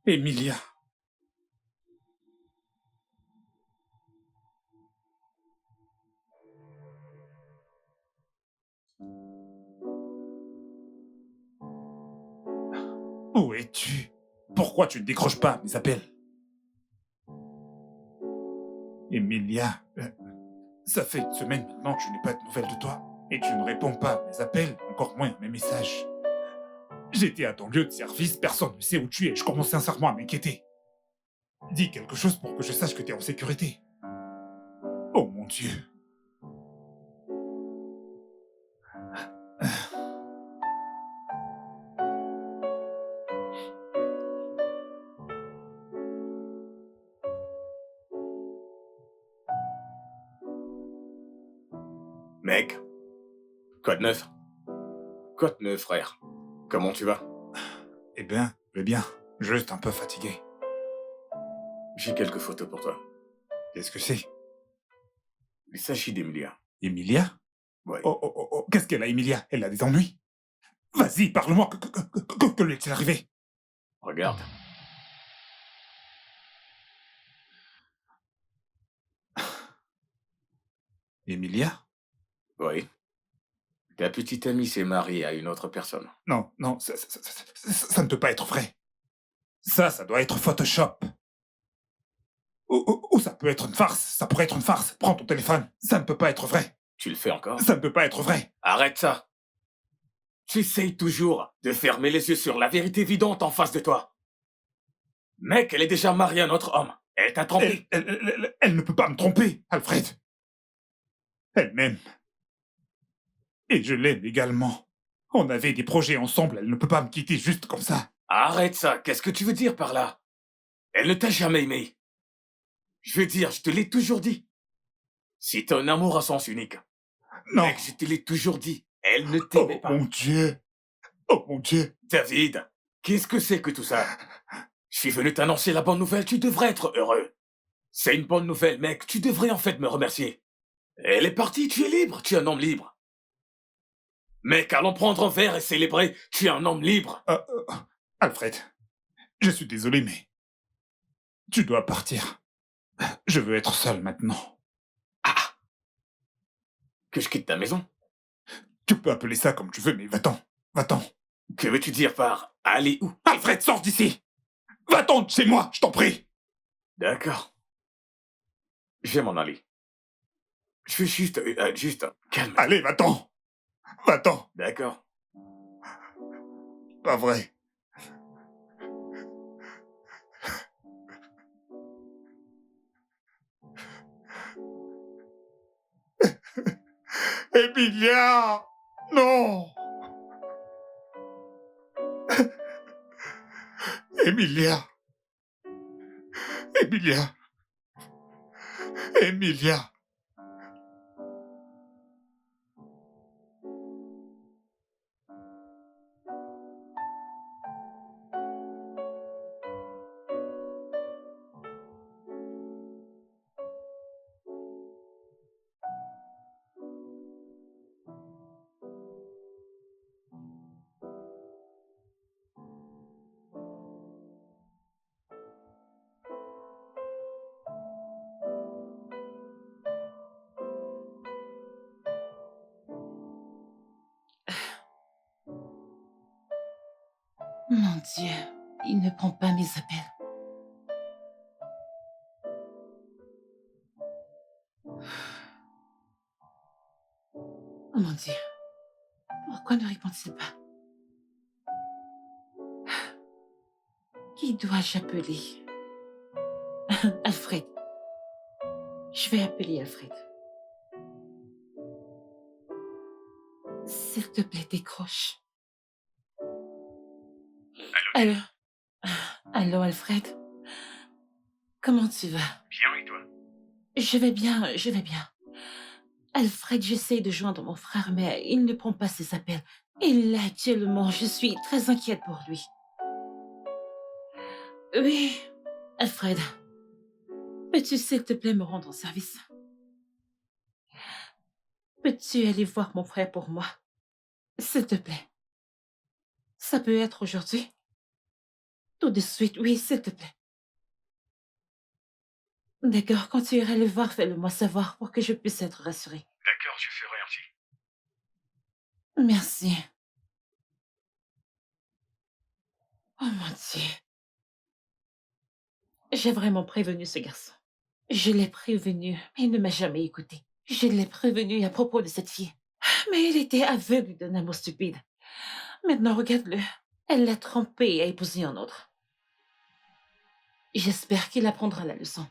Emilia. Où es-tu? Pourquoi tu ne décroches pas mes appels? Emilia, ça fait une semaine maintenant que je n'ai pas de nouvelles de toi. Et tu ne réponds pas à mes appels, encore moins à mes messages. J'étais à ton lieu de service, personne ne sait où tu es, je commence sincèrement à m'inquiéter. Dis quelque chose pour que je sache que tu es en sécurité. Oh mon Dieu. Mec, quoi de neuf? Quoi de neuf, frère? Comment tu vas? Eh bien, je vais bien. Juste un peu fatigué. J'ai quelques photos pour toi. Qu'est-ce que c'est? Il s'agit d'Emilia. Emilia? Ouais. Oh, qu'est-ce qu'elle a, Emilia? Elle a des ennuis? Vas-y, parle-moi, que lui est-il arrivé? Regarde. Emilia? Oui. Ta petite amie s'est mariée à une autre personne. Non, ça ne peut pas être vrai. Ça doit être Photoshop. Ou ça peut être une farce, ça pourrait être une farce. Prends ton téléphone, ça ne peut pas être vrai. Tu le fais encore? Ça ne peut pas être vrai. Arrête ça! Tu essayes toujours de fermer les yeux sur la vérité évidente en face de toi. Mec, elle est déjà mariée à un autre homme. Elle t'a trompé. Elle ne peut pas me tromper, Alfred. Elle m'aime. Et je l'aime également. On avait des projets ensemble, elle ne peut pas me quitter juste comme ça. Arrête ça, qu'est-ce que tu veux dire par là? Elle ne t'a jamais aimé. Je veux dire, je te l'ai toujours dit. Si t'as un amour à sens unique. Non. Mec, je te l'ai toujours dit. Elle ne t'aimait pas. Mon Dieu. Oh mon Dieu. David, qu'est-ce que c'est que tout ça? Je suis venu t'annoncer la bonne nouvelle, tu devrais être heureux. C'est une bonne nouvelle, mec, tu devrais en fait me remercier. Elle est partie, tu es libre, tu es un homme libre. Mec, allons prendre un verre et célébrer, tu es un homme libre. Alfred, je suis désolé, mais tu dois partir. Je veux être seul maintenant. Ah! Que je quitte ta maison? Tu peux appeler ça comme tu veux, mais va-t'en. Va-t'en. Que veux-tu dire par aller où? Alfred, sors d'ici. Va-t'en de chez moi, je t'en prie. D'accord. Je vais m'en aller. Je veux juste, calme. Allez, va-t'en. Va-t'en. D'accord. Pas vrai. Emilia! Non! Emilia! Emilia! Emilia! Mon Dieu, il ne prend pas mes appels. Oh mon Dieu, pourquoi ne répond-il pas? Qui dois-je appeler? Alfred. Je vais appeler Alfred. S'il te plaît, décroche. Allô? Allô, Alfred? Comment tu vas? Bien, et toi? Je vais bien, je vais bien. Alfred, j'essaie de joindre mon frère, mais il ne prend pas ses appels. Et là, actuellement, je suis très inquiète pour lui. Oui, Alfred, peux-tu, s'il te plaît, me rendre service? Peux-tu aller voir mon frère pour moi? S'il te plaît. Ça peut être aujourd'hui? Tout de suite, oui, s'il te plaît. D'accord, quand tu iras le voir, fais-le-moi savoir pour que je puisse être rassurée. D'accord, je ferai ainsi. Merci. Oh mon Dieu. J'ai vraiment prévenu ce garçon. Je l'ai prévenu, mais il ne m'a jamais écouté. Je l'ai prévenu à propos de cette fille. Mais il était aveugle d'un amour stupide. Maintenant, regarde-le. Elle l'a trompé et a épousé un autre. J'espère qu'il apprendra la leçon.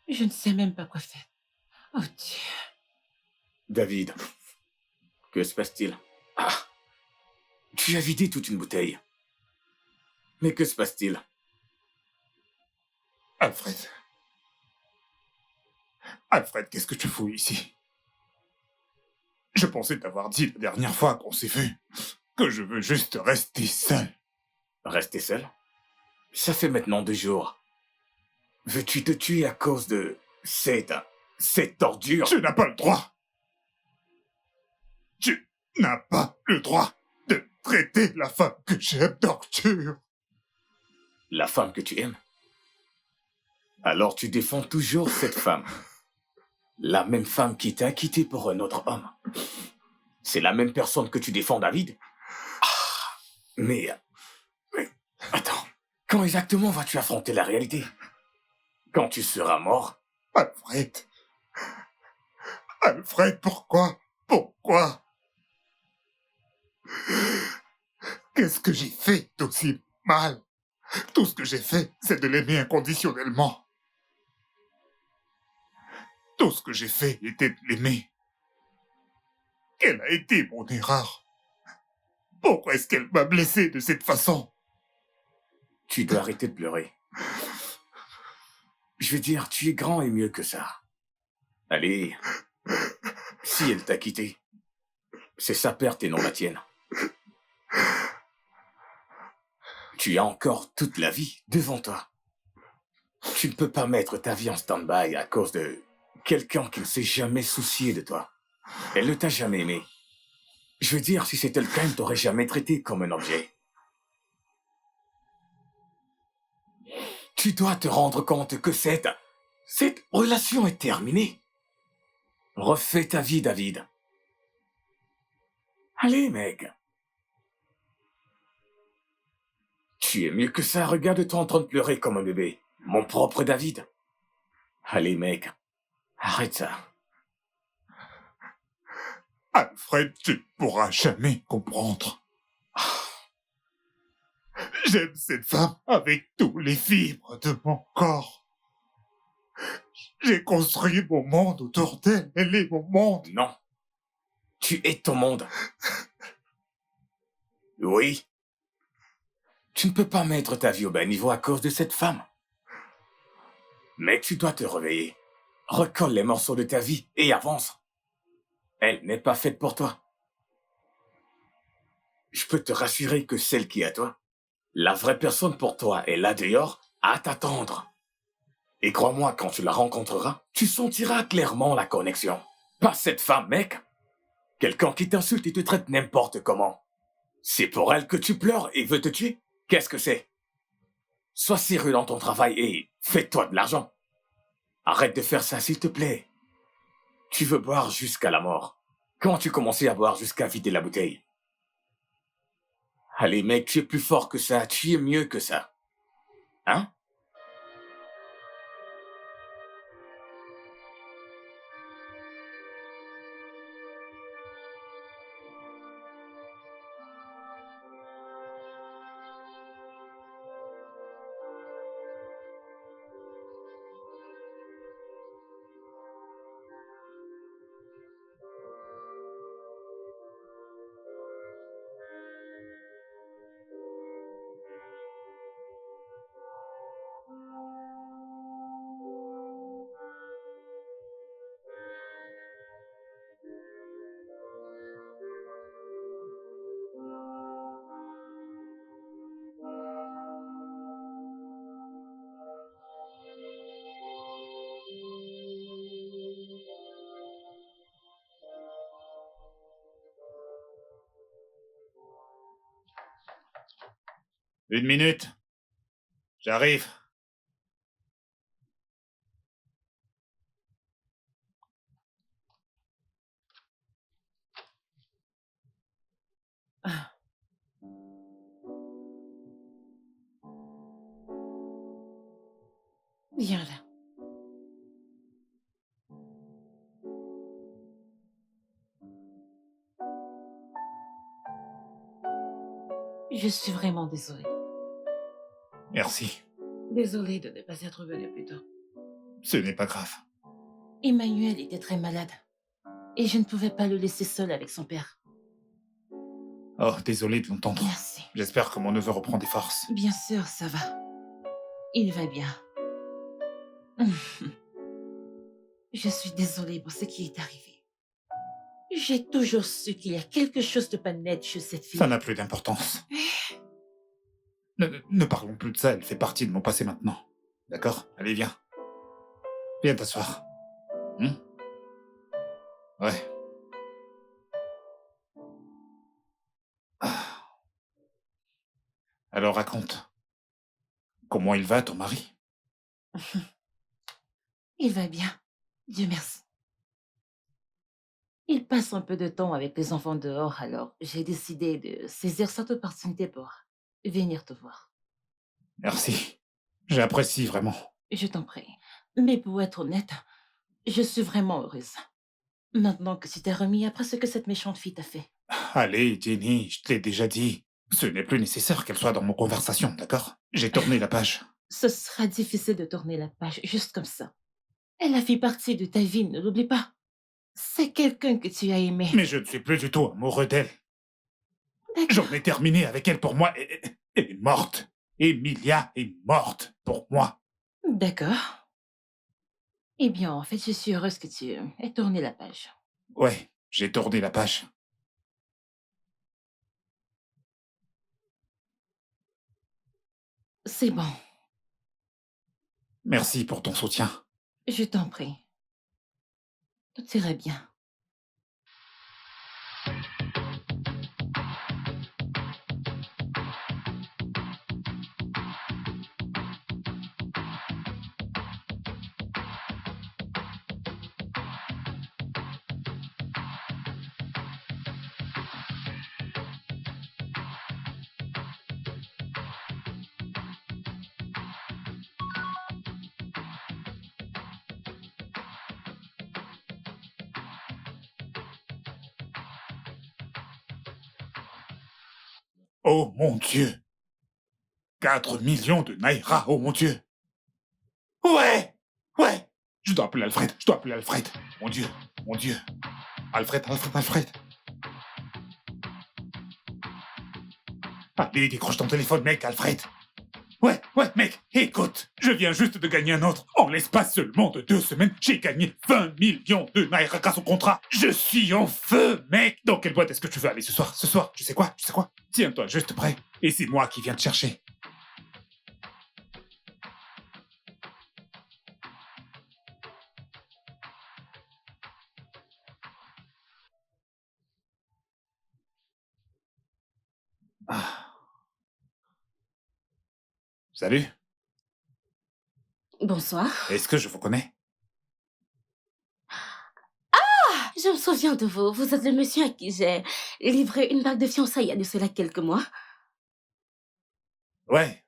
Je ne sais même pas quoi faire. Oh Dieu. David, que se passe-t-il? Ah, tu as vidé toute une bouteille. Mais que se passe-t-il? Alfred. Alfred, qu'est-ce que tu fous ici? Je pensais t'avoir dit la dernière fois qu'on s'est vu que je veux juste rester seul. Rester seul? Ça fait maintenant 2 jours. Veux-tu te tuer à cause de cette ordure? Tu n'as pas le droit. Tu n'as pas le droit de traiter la femme que j'aime d'ordure. La femme que tu aimes? Alors tu défends toujours cette femme. La même femme qui t'a quitté pour un autre homme. C'est la même personne que tu défends, David? Ah, mais attends, quand exactement vas-tu affronter la réalité? Quand tu seras mort? Alfred. Alfred, pourquoi? Pourquoi? Qu'est-ce que j'ai fait d'aussi mal? Tout ce que j'ai fait, c'est de l'aimer inconditionnellement. Tout ce que j'ai fait était de l'aimer. Quelle a été mon erreur? Pourquoi est-ce qu'elle m'a blessé de cette façon? Tu dois arrêter de pleurer. Je veux dire, tu es grand et mieux que ça. Allez, si elle t'a quitté, c'est sa perte et non la tienne. Tu as encore toute la vie devant toi. Tu ne peux pas mettre ta vie en stand-by à cause de quelqu'un qui ne s'est jamais soucié de toi. Elle ne t'a jamais aimé. Je veux dire, si c'était le cas, elle ne t'aurait jamais traité comme un objet. Tu dois te rendre compte que cette relation est terminée. Refais ta vie, David. Allez, mec. Tu es mieux que ça, regarde-toi en train de pleurer comme un bébé. Mon propre David. Allez, mec. Arrête ça. Alfred, tu ne pourras jamais comprendre. J'aime cette femme avec tous les fibres de mon corps. J'ai construit mon monde autour d'elle. Elle est mon monde. Non. Tu es ton monde. Oui. Tu ne peux pas mettre ta vie au bas niveau à cause de cette femme. Mais tu dois te réveiller. Recolle les morceaux de ta vie et avance. Elle n'est pas faite pour toi. Je peux te rassurer que celle qui est à toi, la vraie personne pour toi est là dehors à t'attendre. Et crois-moi, quand tu la rencontreras, tu sentiras clairement la connexion. Pas cette femme, mec. Quelqu'un qui t'insulte et te traite n'importe comment. C'est pour elle que tu pleures et veut te tuer? Qu'est-ce que c'est? Sois sérieux dans ton travail et fais-toi de l'argent. Arrête de faire ça, s'il te plaît. Tu veux boire jusqu'à la mort. Quand tu commençais à boire jusqu'à vider la bouteille? Allez, mec, tu es plus fort que ça, tu es mieux que ça. Hein? Une minute. J'arrive. Viens là. Je suis vraiment désolée. Merci. Désolée de ne pas être venue plus tôt. Ce n'est pas grave. Emmanuel était très malade. Et je ne pouvais pas le laisser seul avec son père. Oh, désolé de l'entendre. Merci. J'espère que mon neveu reprend des forces. Bien sûr, ça va. Il va bien. Je suis désolée pour ce qui est arrivé. J'ai toujours su qu'il y a quelque chose de pas net chez cette fille. Ça n'a plus d'importance. Ne parlons plus de ça, elle fait partie de mon passé maintenant. D'accord? Allez, viens. Viens t'asseoir. Ouais. Ah. Alors raconte. Comment il va, ton mari? Il va bien. Dieu merci. Il passe un peu de temps avec les enfants dehors, alors j'ai décidé de saisir cette opportunité pour venir te voir. Merci. J'apprécie vraiment. Je t'en prie. Mais pour être honnête, je suis vraiment heureuse. Maintenant que tu t'es remis après ce que cette méchante fille t'a fait. Allez, Jenny, je te l'ai déjà dit. Ce n'est plus nécessaire qu'elle soit dans nos conversations, d'accord? J'ai tourné la page. Ce sera difficile de tourner la page juste comme ça. Elle a fait partie de ta vie, ne l'oublie pas. C'est quelqu'un que tu as aimé. Mais je ne suis plus du tout amoureux d'elle. D'accord. J'en ai terminé avec elle pour moi. Elle est morte. Emilia est morte pour moi. D'accord. Eh bien, en fait, je suis heureuse que tu aies tourné la page. Ouais, j'ai tourné la page. C'est bon. Merci pour ton soutien. Je t'en prie. Tout ira bien. Oh mon Dieu! 4 millions de naira, oh mon Dieu! Ouais! Ouais! Je dois appeler Alfred. Je dois appeler Alfred. Mon Dieu. Mon Dieu. Alfred, Alfred, Alfred. Allez, décroche ton téléphone, mec, Alfred. Ouais, mec, écoute, je viens juste de gagner un autre. En l'espace seulement de 2 semaines, j'ai gagné 20 millions de naira grâce au contrat. Je suis en feu, mec. Dans quelle boîte est-ce que tu veux aller ce soir? Ce soir, tu sais quoi? Tiens-toi juste prêt, et c'est moi qui viens te chercher. Ah. Salut, Bonsoir. est-ce que je vous connais? Je me souviens de vous. Vous êtes le monsieur à qui j'ai livré une bague de fiançailles il y a de cela quelques mois. Ouais,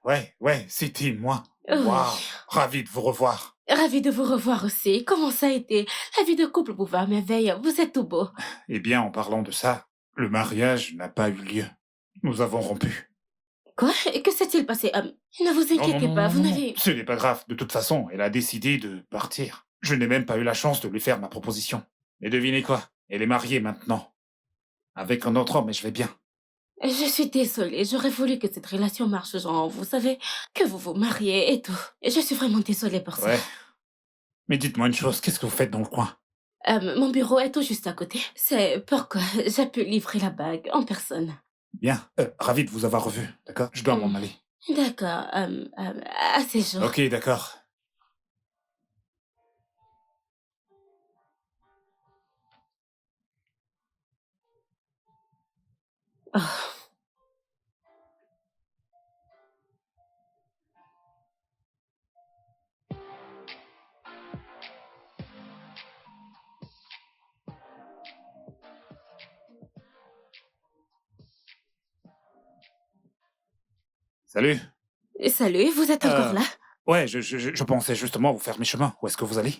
c'était moi. Oui. Waouh, ravi de vous revoir. Ravie de vous revoir aussi. Comment ça a été? La vie de couple vous va à merveille. Vous êtes tout beau. Eh bien, en parlant de ça, le mariage n'a pas eu lieu. Nous avons rompu. Quoi? Et que s'est-il passé? Ne vous inquiétez pas, vous n'avez... Ce n'est pas grave. De toute façon, elle a décidé de partir. Je n'ai même pas eu la chance de lui faire ma proposition. Et devinez quoi? Elle est mariée maintenant. Avec un autre homme, et je vais bien. Je suis désolée. J'aurais voulu que cette relation marche, genre, vous savez, que vous vous mariez et tout. Et je suis vraiment désolée pour ça. Ouais. Mais dites-moi une chose, qu'est-ce que vous faites dans le coin? Mon bureau est tout juste à côté. C'est pourquoi j'ai pu livrer la bague en personne. Bien. Ravi de vous avoir revu, d'accord? Je dois m'en aller. D'accord. À ces jours. Ok, d'accord. Oh. Salut. Salut, vous êtes encore là? Ouais, je pensais justement vous faire mes chemins. Où est-ce que vous allez?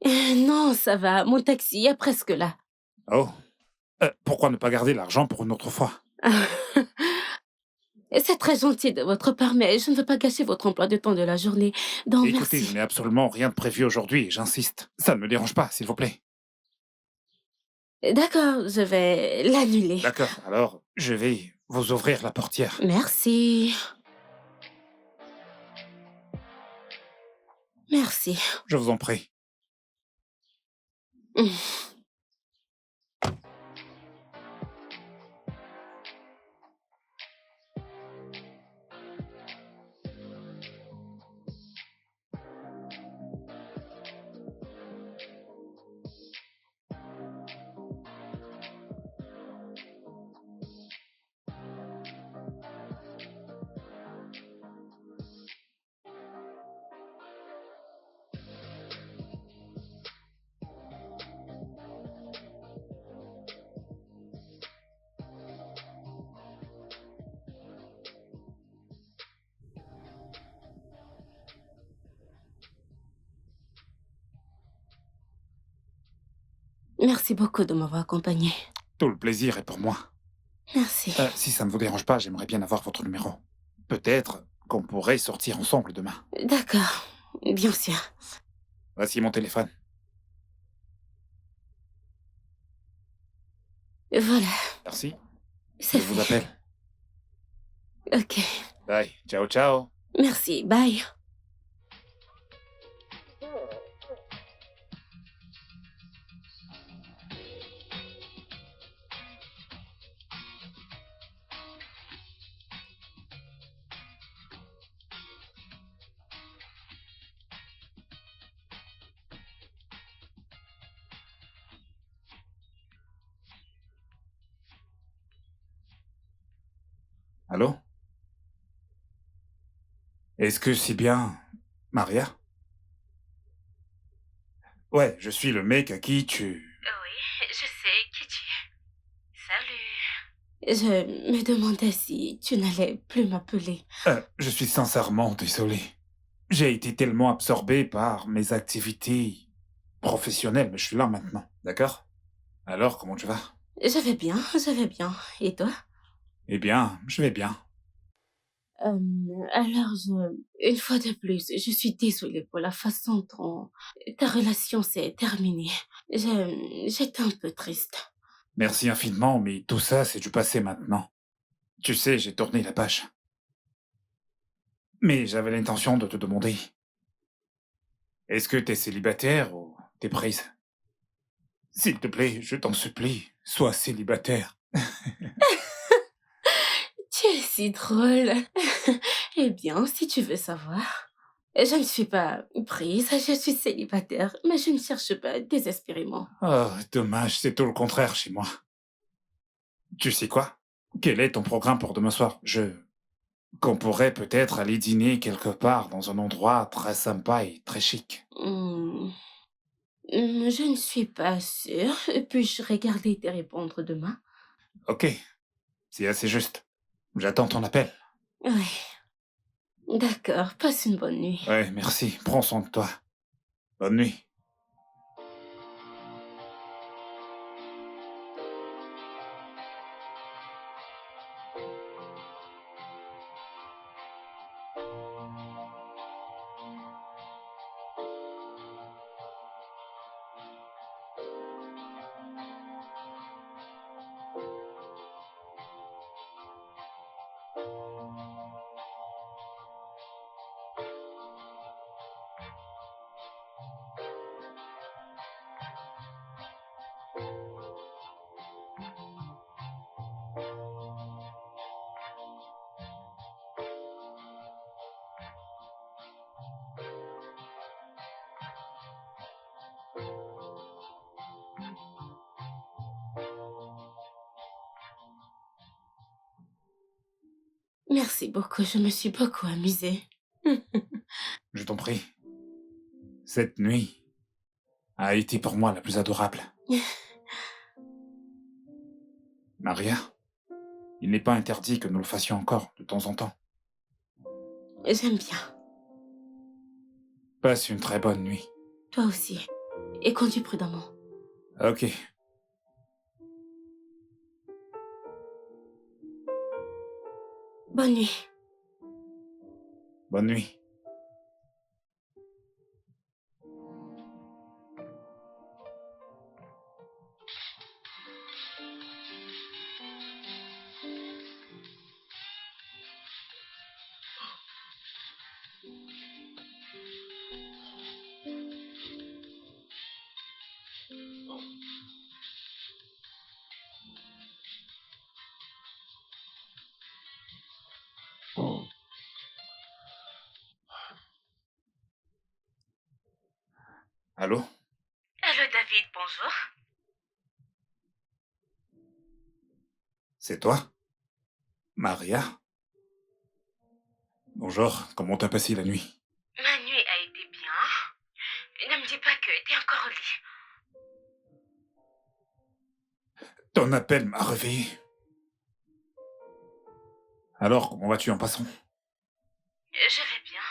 Non, ça va. Mon taxi est presque là. Oh. Pourquoi ne pas garder l'argent pour une autre fois? C'est très gentil de votre part, mais je ne veux pas gâcher votre emploi de temps de la journée. Donc, Écoutez, merci. je n'ai absolument rien de prévu aujourd'hui et j'insiste. Ça ne me dérange pas, s'il vous plaît. D'accord, je vais l'annuler. D'accord, alors je vais vous ouvrir la portière. Merci. Merci. Je vous en prie. Mm. Merci beaucoup de m'avoir accompagné. Tout le plaisir est pour moi. Merci. Si ça ne vous dérange pas, j'aimerais bien avoir votre numéro. Peut-être qu'on pourrait sortir ensemble demain. D'accord, bien sûr. Voici mon téléphone. Voilà, Merci. c'est Je vous fait. appelle. Ok, Bye. Ciao, ciao. merci, bye. Allô? Est-ce que c'est bien Maria? Ouais, je suis le mec à qui tu... Oui, je sais qui tu es. Salut. Je me demandais si tu n'allais plus m'appeler. Je suis sincèrement désolé. J'ai été tellement absorbé par mes activités professionnelles, mais je suis là maintenant, d'accord? Alors, comment tu vas? Je vais bien, je vais bien. Et toi? Eh bien, je vais bien. Alors, une fois de plus, je suis désolée pour la façon dont ta relation s'est terminée. J'étais un peu triste. Merci infiniment, mais tout ça, c'est du passé maintenant. Tu sais, j'ai tourné la page. Mais j'avais l'intention de te demander, est-ce que t'es célibataire ou t'es prise? S'il te plaît, je t'en supplie, sois célibataire. Tu es si drôle. Eh bien, si tu veux savoir, je ne suis pas prise, je suis célibataire, mais je ne cherche pas désespérément. Oh, dommage, c'est tout le contraire chez moi. Tu sais quoi? Quel est ton programme pour demain soir? Qu'on pourrait peut-être aller dîner quelque part dans un endroit très sympa et très chic. Hmm, je ne suis pas sûre. Puis-je regarder et te répondre demain? Ok, c'est assez juste. J'attends ton appel. Oui. D'accord, passe une bonne nuit. Ouais, merci. Prends soin de toi. Bonne nuit. Merci beaucoup, je me suis beaucoup amusée. Je t'en prie. Cette nuit a été pour moi la plus adorable. Maria, il n'est pas interdit que nous le fassions encore de temps en temps. J'aime bien. Passe une très bonne nuit. Toi aussi. Et conduis prudemment. Ok. Bonne nuit. Bonne nuit. Allô? Allô David, bonjour. C'est toi? Maria? Bonjour, comment t'as passé la nuit? Ma nuit a été bien. Ne me dis pas que t'es encore au lit. Ton appel m'a réveillé. Alors, comment vas-tu en passant? Je vais bien.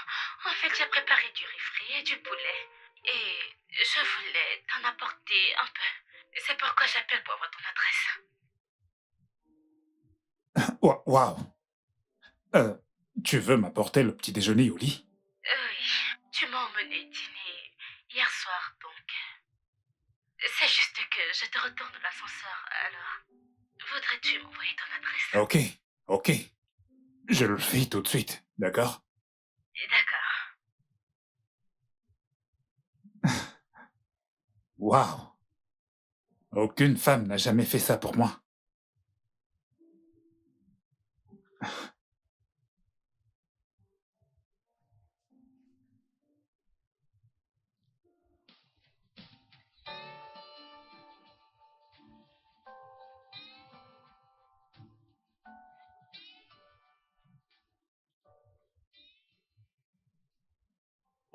En fait, j'ai préparé du riz frit et du poulet. Et je voulais t'en apporter un peu. C'est pourquoi j'appelle pour avoir ton adresse. Waouh! Tu veux m'apporter le petit déjeuner au lit? Oui, tu m'as emmené dîner hier soir, donc. C'est juste que je te retourne de l'ascenseur, alors. Voudrais-tu m'envoyer ton adresse? Ok. Je le fais tout de suite, d'accord? D'accord. Waouh! Aucune femme n'a jamais fait ça pour moi.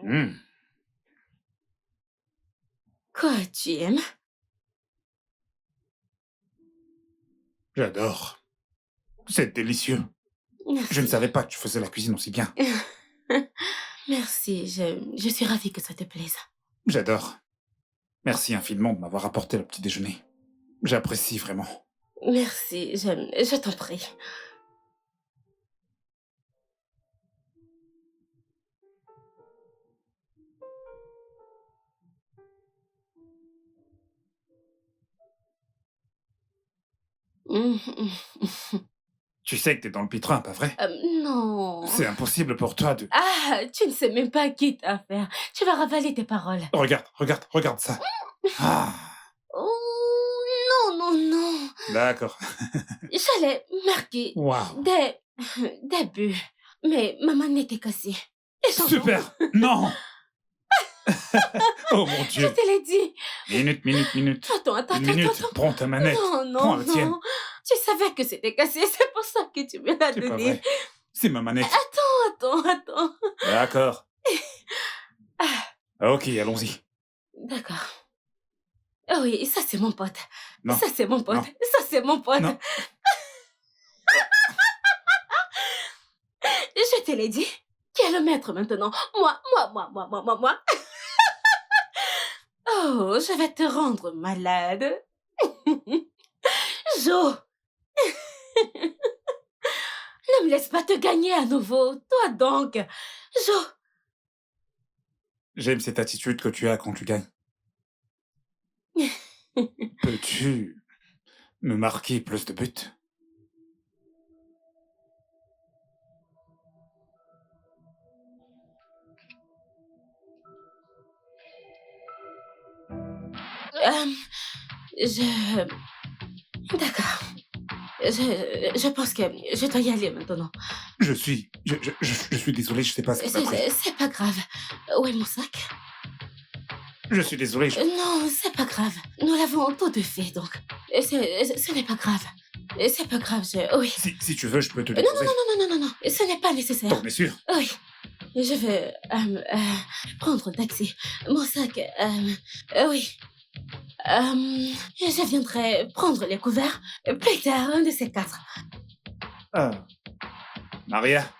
Hmm, Quoi, tu aimes? j'adore. C'est délicieux. Merci. Je ne savais pas que tu faisais la cuisine aussi bien. Merci, je suis ravie que ça te plaise. J'adore. Merci infiniment de m'avoir apporté le petit déjeuner. J'apprécie vraiment. Merci, je t'en prie. Tu sais que t'es dans le pétrin, pas vrai? Non. C'est impossible pour toi de... Ah, tu ne sais même pas qui t'a affaire. Tu vas ravaler tes paroles. Regarde ça. Ah, Oh, non, non, non. d'accord. J'allais marquer Waouh. des buts, mais ma main était cassée. Et j'entends- Super. Non. Oh mon Je Dieu. te l'ai dit. Minute. Attends, Une minute. attends. Prends ta manette. Non, Prends non, la tienne. non. Tu savais que c'était cassé, c'est pour ça que tu me l'as C'est pas donné. vrai. C'est ma manette. Attends. D'accord. Ok, allons-y. D'accord. Ah oui, ça c'est mon pote. Non. Ça c'est mon pote. Non. Ça c'est mon pote. Non. Je te l'ai dit. Qui est le maître maintenant? Moi. Oh, je vais te rendre malade. Jo. Ne me laisse pas te gagner à nouveau. Toi donc. Jo. J'aime cette attitude que tu as quand tu gagnes. Peux-tu me marquer plus de buts? D'accord. Je pense que je dois y aller maintenant. Je suis désolé, je sais pas ce qui m'a pris. C'est pas grave. Où est mon sac? Je suis désolé, Non, c'est pas grave. Nous l'avons tous deux fait, donc. Ce n'est pas grave. C'est pas grave, oui. Si tu veux, je peux te Non, déposer. non. Ce n'est pas nécessaire. T'en es sûr? Oui. Je vais prendre un taxi. Mon sac, oui. Je viendrai prendre les couverts plus tard, un de ces quatre. Ah. Maria?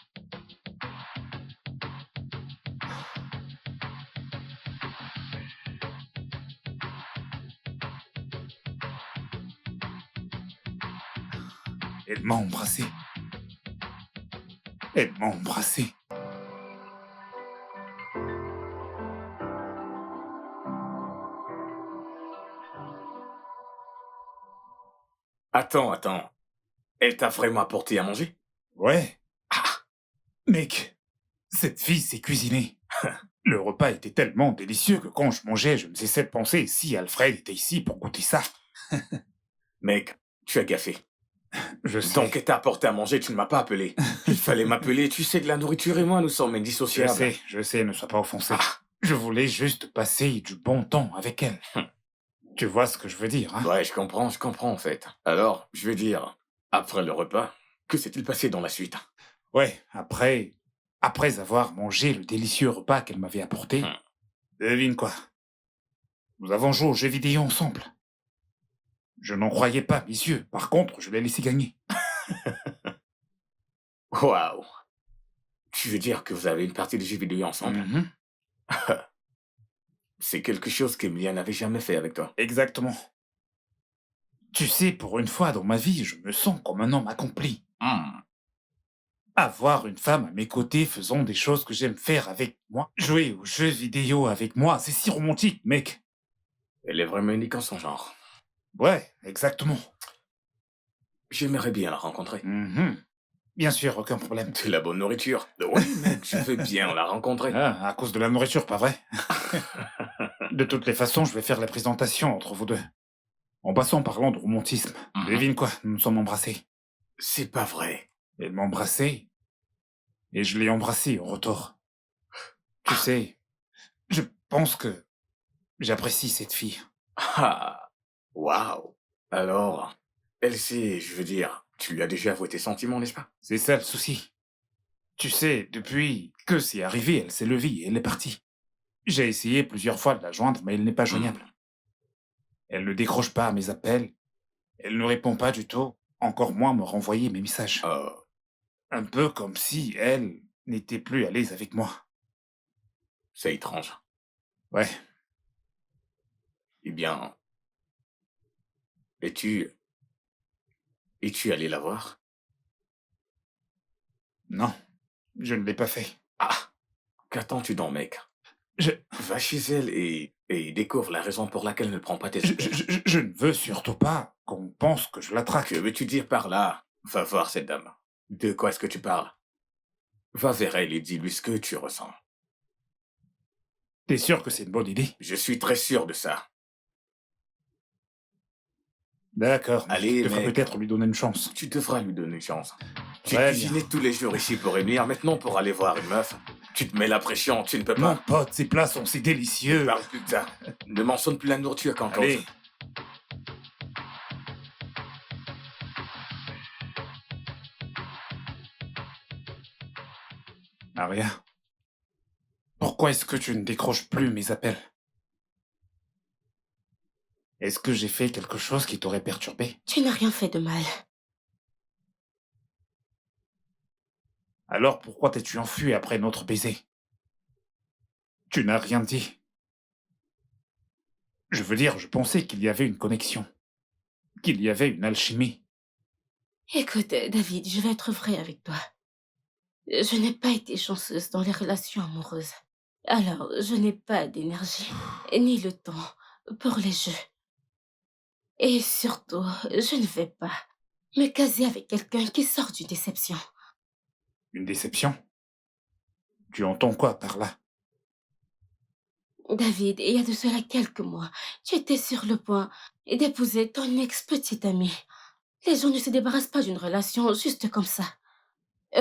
Elle m'a embrassé. Elle m'a embrassé. Attends. Elle t'a vraiment apporté à manger? Ouais. Ah. Mec, cette fille s'est cuisinée. Le repas était tellement délicieux que quand je mangeais, je ne cessais de penser si Alfred était ici pour goûter ça. Mec, tu as gaffé. Je sais. Donc, elle t'a apporté à manger, tu ne m'as pas appelé. Il fallait m'appeler, tu sais que la nourriture et moi, nous sommes indissociables. Je sais, ne sois pas offensé. Je voulais juste passer du bon temps avec elle. Tu vois ce que je veux dire, hein? Ouais, je comprends en fait. Alors, je veux dire, après le repas, que s'est-il passé dans la suite? Ouais, après avoir mangé le délicieux repas qu'elle m'avait apporté, devine quoi? Nous avons joué aux jeux vidéo ensemble. Je n'en croyais pas mes yeux. Par contre, je l'ai laissé gagner. Waouh! Tu veux dire que vous avez une partie de jeux vidéo ensemble? Mhm. C'est quelque chose qu'Emilia n'avait jamais fait avec toi. Exactement. Tu sais, pour une fois dans ma vie, je me sens comme un homme accompli. Avoir une femme à mes côtés faisant des choses que j'aime faire avec moi, jouer aux jeux vidéo avec moi, c'est si romantique, mec. Elle est vraiment unique en son genre. Ouais, exactement. J'aimerais bien la rencontrer. Mhm. Bien sûr, aucun problème. C'est la bonne nourriture. Oui, mec, je veux bien la rencontrer. Ah, à cause de la nourriture, pas vrai? De toutes les façons, je vais faire la présentation entre vous deux. En passant en parlant de romantisme, devine quoi, nous nous sommes embrassés. C'est pas vrai. Elle m'a embrassé, et je l'ai embrassé en retour. Tu sais, je pense que j'apprécie cette fille. Ah, waouh. Alors, elle sait, je veux dire, tu lui as déjà avoué tes sentiments, n'est-ce pas? C'est ça le souci. Tu sais, depuis que c'est arrivé, elle s'est levée et elle est partie. J'ai essayé plusieurs fois de la joindre, mais elle n'est pas joignable. Elle ne décroche pas à mes appels, elle ne répond pas du tout, encore moins me renvoyer mes messages. Un peu comme si elle n'était plus à l'aise avec moi. C'est étrange. Ouais. Eh bien, es-tu allé la voir? Non, je ne l'ai pas fait. Ah, qu'attends-tu donc, mec? Je, Va chez elle et découvre la raison pour laquelle elle ne prend pas tes je, appels. je ne veux surtout pas qu'on pense que je la traque. Que veux-tu dire par là? Va voir cette dame. De quoi est-ce que tu parles? Va vers elle et dis-lui ce que tu ressens. T'es sûr que c'est une bonne idée? Je suis très sûr de ça. D'accord, mais Allez, tu devrais mec. peut-être lui donner une chance. Tu devras lui donner une chance. Tu Très cuisinais bien. tous les jours ici pour venir, maintenant pour aller voir une meuf. Tu te mets la pression, tu ne peux Mon pas. pote, ces plats sont si délicieux. Parle plus de ça. Ne mentionne plus la nourriture quand Allez. cause. Maria, pourquoi est-ce que tu ne décroches plus mes appels? Est-ce que j'ai fait quelque chose qui t'aurait perturbé? Tu n'as rien fait de mal. Alors pourquoi t'es-tu enfui après notre baiser? Tu n'as rien dit. Je veux dire, je pensais qu'il y avait une connexion, qu'il y avait une alchimie. Écoute, David, je vais être vraie avec toi. Je n'ai pas été chanceuse dans les relations amoureuses. Alors, je n'ai pas d'énergie, ni le temps pour les jeux. Et surtout, je ne vais pas me caser avec quelqu'un qui sort d'une déception. Une déception? Tu entends quoi par là? David, il y a de cela quelques mois, tu étais sur le point d'épouser ton ex-petite amie. Les gens ne se débarrassent pas d'une relation juste comme ça.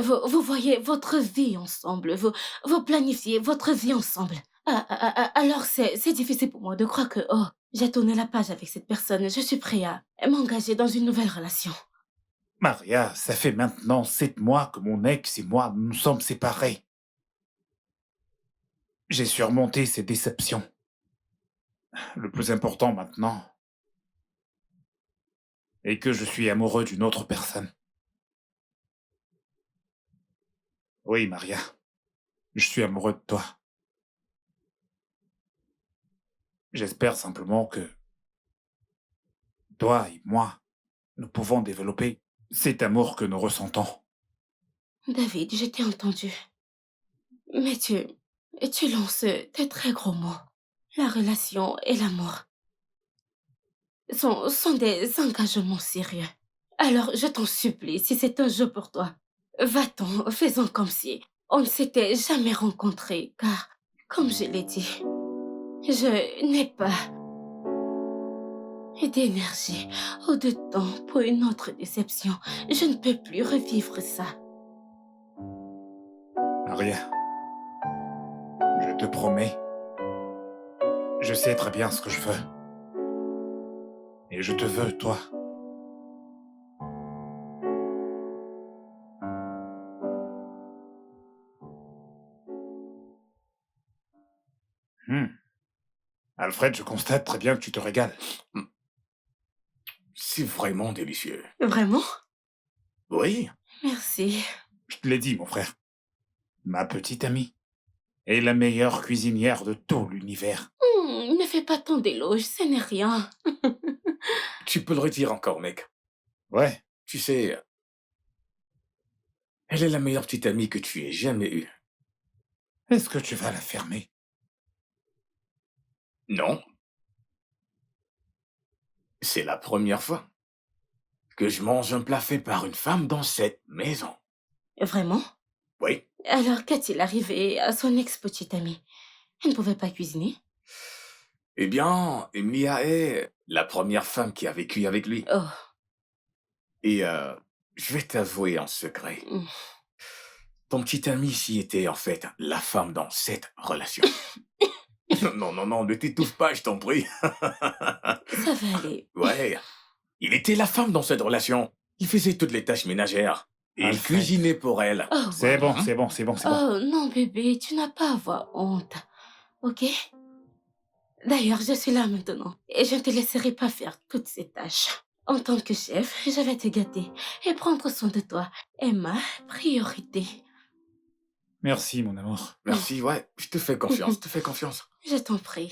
Vous voyez votre vie ensemble, vous planifiez votre vie ensemble. Alors c'est difficile pour moi de croire que, oh, j'ai tourné la page avec cette personne, je suis prêt à m'engager dans une nouvelle relation. Maria, ça fait maintenant 7 mois que mon ex et moi nous sommes séparés. J'ai surmonté ces déceptions. Le plus important maintenant est que je suis amoureux d'une autre personne. Oui, Maria, je suis amoureux de toi. J'espère simplement que toi et moi, nous pouvons développer cet amour que nous ressentons. David, je t'ai entendu. Mais tu lances des très gros mots. La relation et l'amour sont des engagements sérieux. Alors, je t'en supplie, si c'est un jeu pour toi, va-t'en, faisons comme si on ne s'était jamais rencontrés, car, comme je l'ai dit, je n'ai pas d'énergie ou de temps pour une autre déception. Je ne peux plus revivre ça. Maria, je te promets, je sais très bien ce que je veux. Et je te veux, toi. Hmm. Alfred, je constate très bien que tu te régales. C'est vraiment délicieux. Vraiment? Oui, Merci. Je te l'ai dit, mon frère. Ma petite amie est la meilleure cuisinière de tout l'univers. Ne fais pas tant d'éloges, ce n'est rien. tu peux le redire encore, mec. Ouais, Tu sais, elle est la meilleure petite amie que tu aies jamais eue. est-ce que tu vas la fermer? Non. C'est la première fois que je mange un plat fait par une femme dans cette maison. Vraiment? Oui. Alors, qu'est-il arrivé à son ex-petite amie? Elle ne pouvait pas cuisiner? Eh bien, Mia est la première femme qui a vécu avec lui. Oh. Et je vais t'avouer en secret. Mm. Ton petit ami ici était en fait la femme dans cette relation. Non, ne t'étouffe pas, je t'en prie. Ça va aller. Ouais, il était la femme dans cette relation. Il faisait toutes les tâches ménagères. Et il Alfred. cuisinait pour elle. Oh, c'est voilà. bon, c'est bon, c'est bon, c'est bon. Oh, non, bébé, tu n'as pas à avoir honte. Ok? D'ailleurs, je suis là maintenant. Et je ne te laisserai pas faire toutes ces tâches. En tant que chef, je vais te gâter et prendre soin de toi. Et ma priorité. Merci, mon amour. Merci, ouais, je te fais confiance, je te fais confiance. Je t'en prie.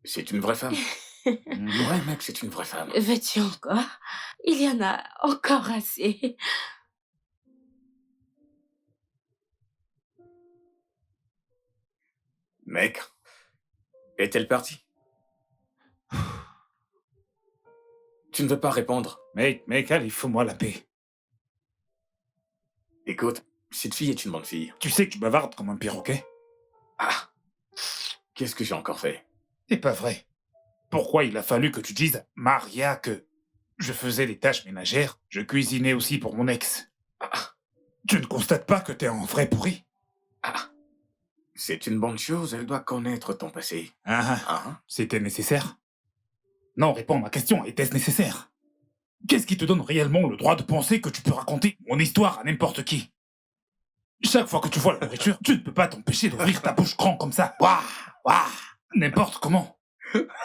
C'est une vraie femme. Ouais, mec, c'est une vraie femme. Veux-tu encore? Il y en a encore assez. Mec, est-elle partie? Tu ne veux pas répondre? Mec, allez, fous-moi la paix. Écoute, cette fille est une bonne fille. Tu sais que tu bavardes comme un perroquet? Ah, qu'est-ce que j'ai encore fait? C'est pas vrai. Pourquoi il a fallu que tu dises, Maria, que je faisais les tâches ménagères, je cuisinais aussi pour mon ex? Ah, Tu ne constates pas que t'es un vrai pourri? ah, c'est une bonne chose, elle doit connaître ton passé. Hein? C'était nécessaire? Non, réponds à ma question, était-ce nécessaire? Qu'est-ce qui te donne réellement le droit de penser que tu peux raconter mon histoire à n'importe qui? Chaque fois que tu vois la nourriture, tu ne peux pas t'empêcher d'ouvrir ta bouche grand comme ça. Waouh, waouh, n'importe comment.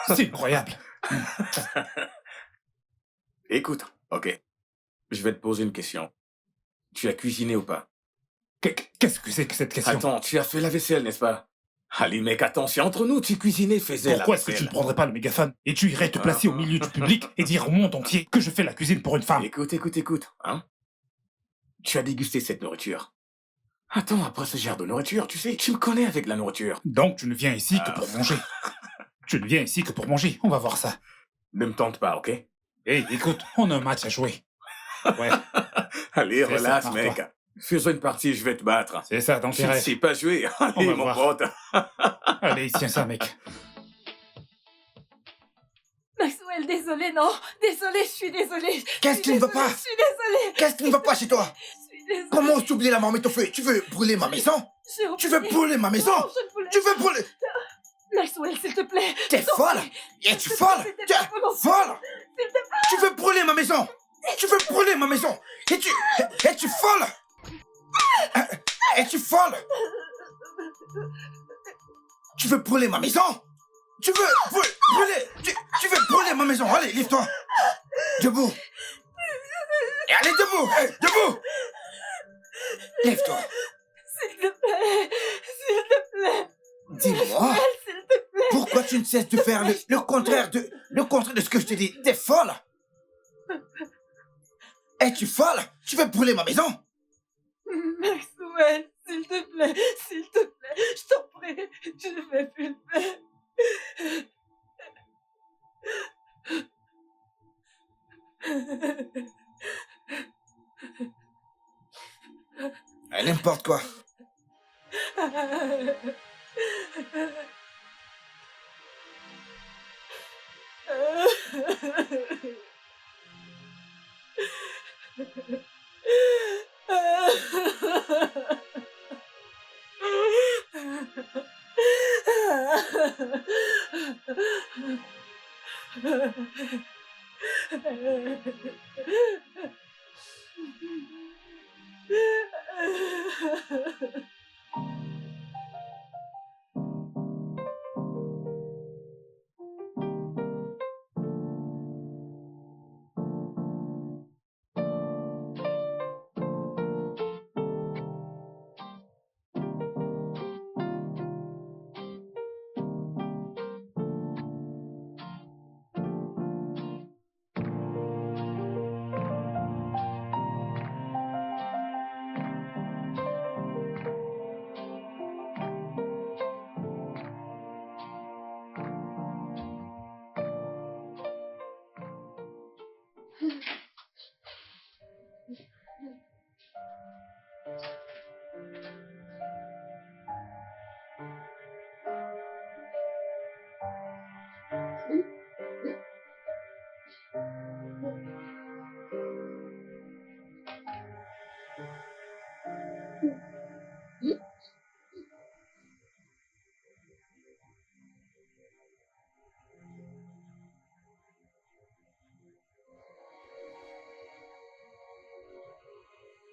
C'est incroyable. Écoute, ok, je vais te poser une question. Tu as cuisiné ou pas? Qu'est-ce que c'est que cette question? Attends, tu as fait la vaisselle, n'est-ce pas? Allez mec, attention, entre nous, tu cuisinais, faisais la Pourquoi est-ce que tu vaisselle. ne prendrais pas le mégaphone et tu irais te placer au milieu du public et dire au monde entier que je fais la cuisine pour une femme? Écoute, hein? Tu as dégusté cette nourriture. Attends, après ce genre de nourriture, tu sais, tu me connais avec la nourriture. Donc tu ne viens ici que pour manger. Tu ne viens ici que pour manger, on va voir ça. Ne me tente pas, ok? Hé, écoute, on a un match à jouer. Ouais, Allez, C'est relax, ça, mec. pars-toi. Faisons une partie, je vais te battre. c'est ça, dans tes Tu ne rêves. sais pas jouer. On Allez, va mon voir. pote. Allez, tiens ça, mec. Maxwell, désolé, non. Désolé, je suis désolée. Qu'est-ce qui ne va pas? Je suis désolée. Qu'est-ce qui ne va pas chez toi? Je suis désolée. Comment oses-tu oublier la marmite au feu? Tu veux brûler ma maison? J'ai Tu veux oublié. brûler ma maison? Non, je ne voulais Tu veux brûler? Maxwell, s'il te plaît. T'es Je t'en folle? prie. Es-tu folle? C'était Tu pas es volontaire. folle? S'il te plaît. Tu veux brûler ma maison? Tu veux brûler ma maison? Es-tu folle? Es-tu folle? Tu veux brûler ma maison? Tu veux brûler? Tu veux brûler ma maison? Allez, lève-toi. Debout. Et allez, debout. Hey, debout. Lève-toi. S'il te plaît. S'il te plaît. Dis-moi, Maxwell, s'il te plaît. pourquoi tu ne cesses de faire le contraire de ce que je te dis? T'es folle? Es-tu folle? Tu veux brûler ma maison? Maxwell, s'il te plaît. S'il te plaît. Je t'en prie. Je ne vais plus le faire. N'importe quoi.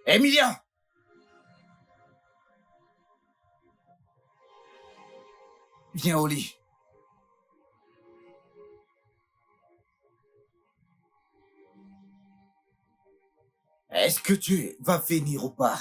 Emilia! Viens au lit. Est-ce que tu vas venir ou pas?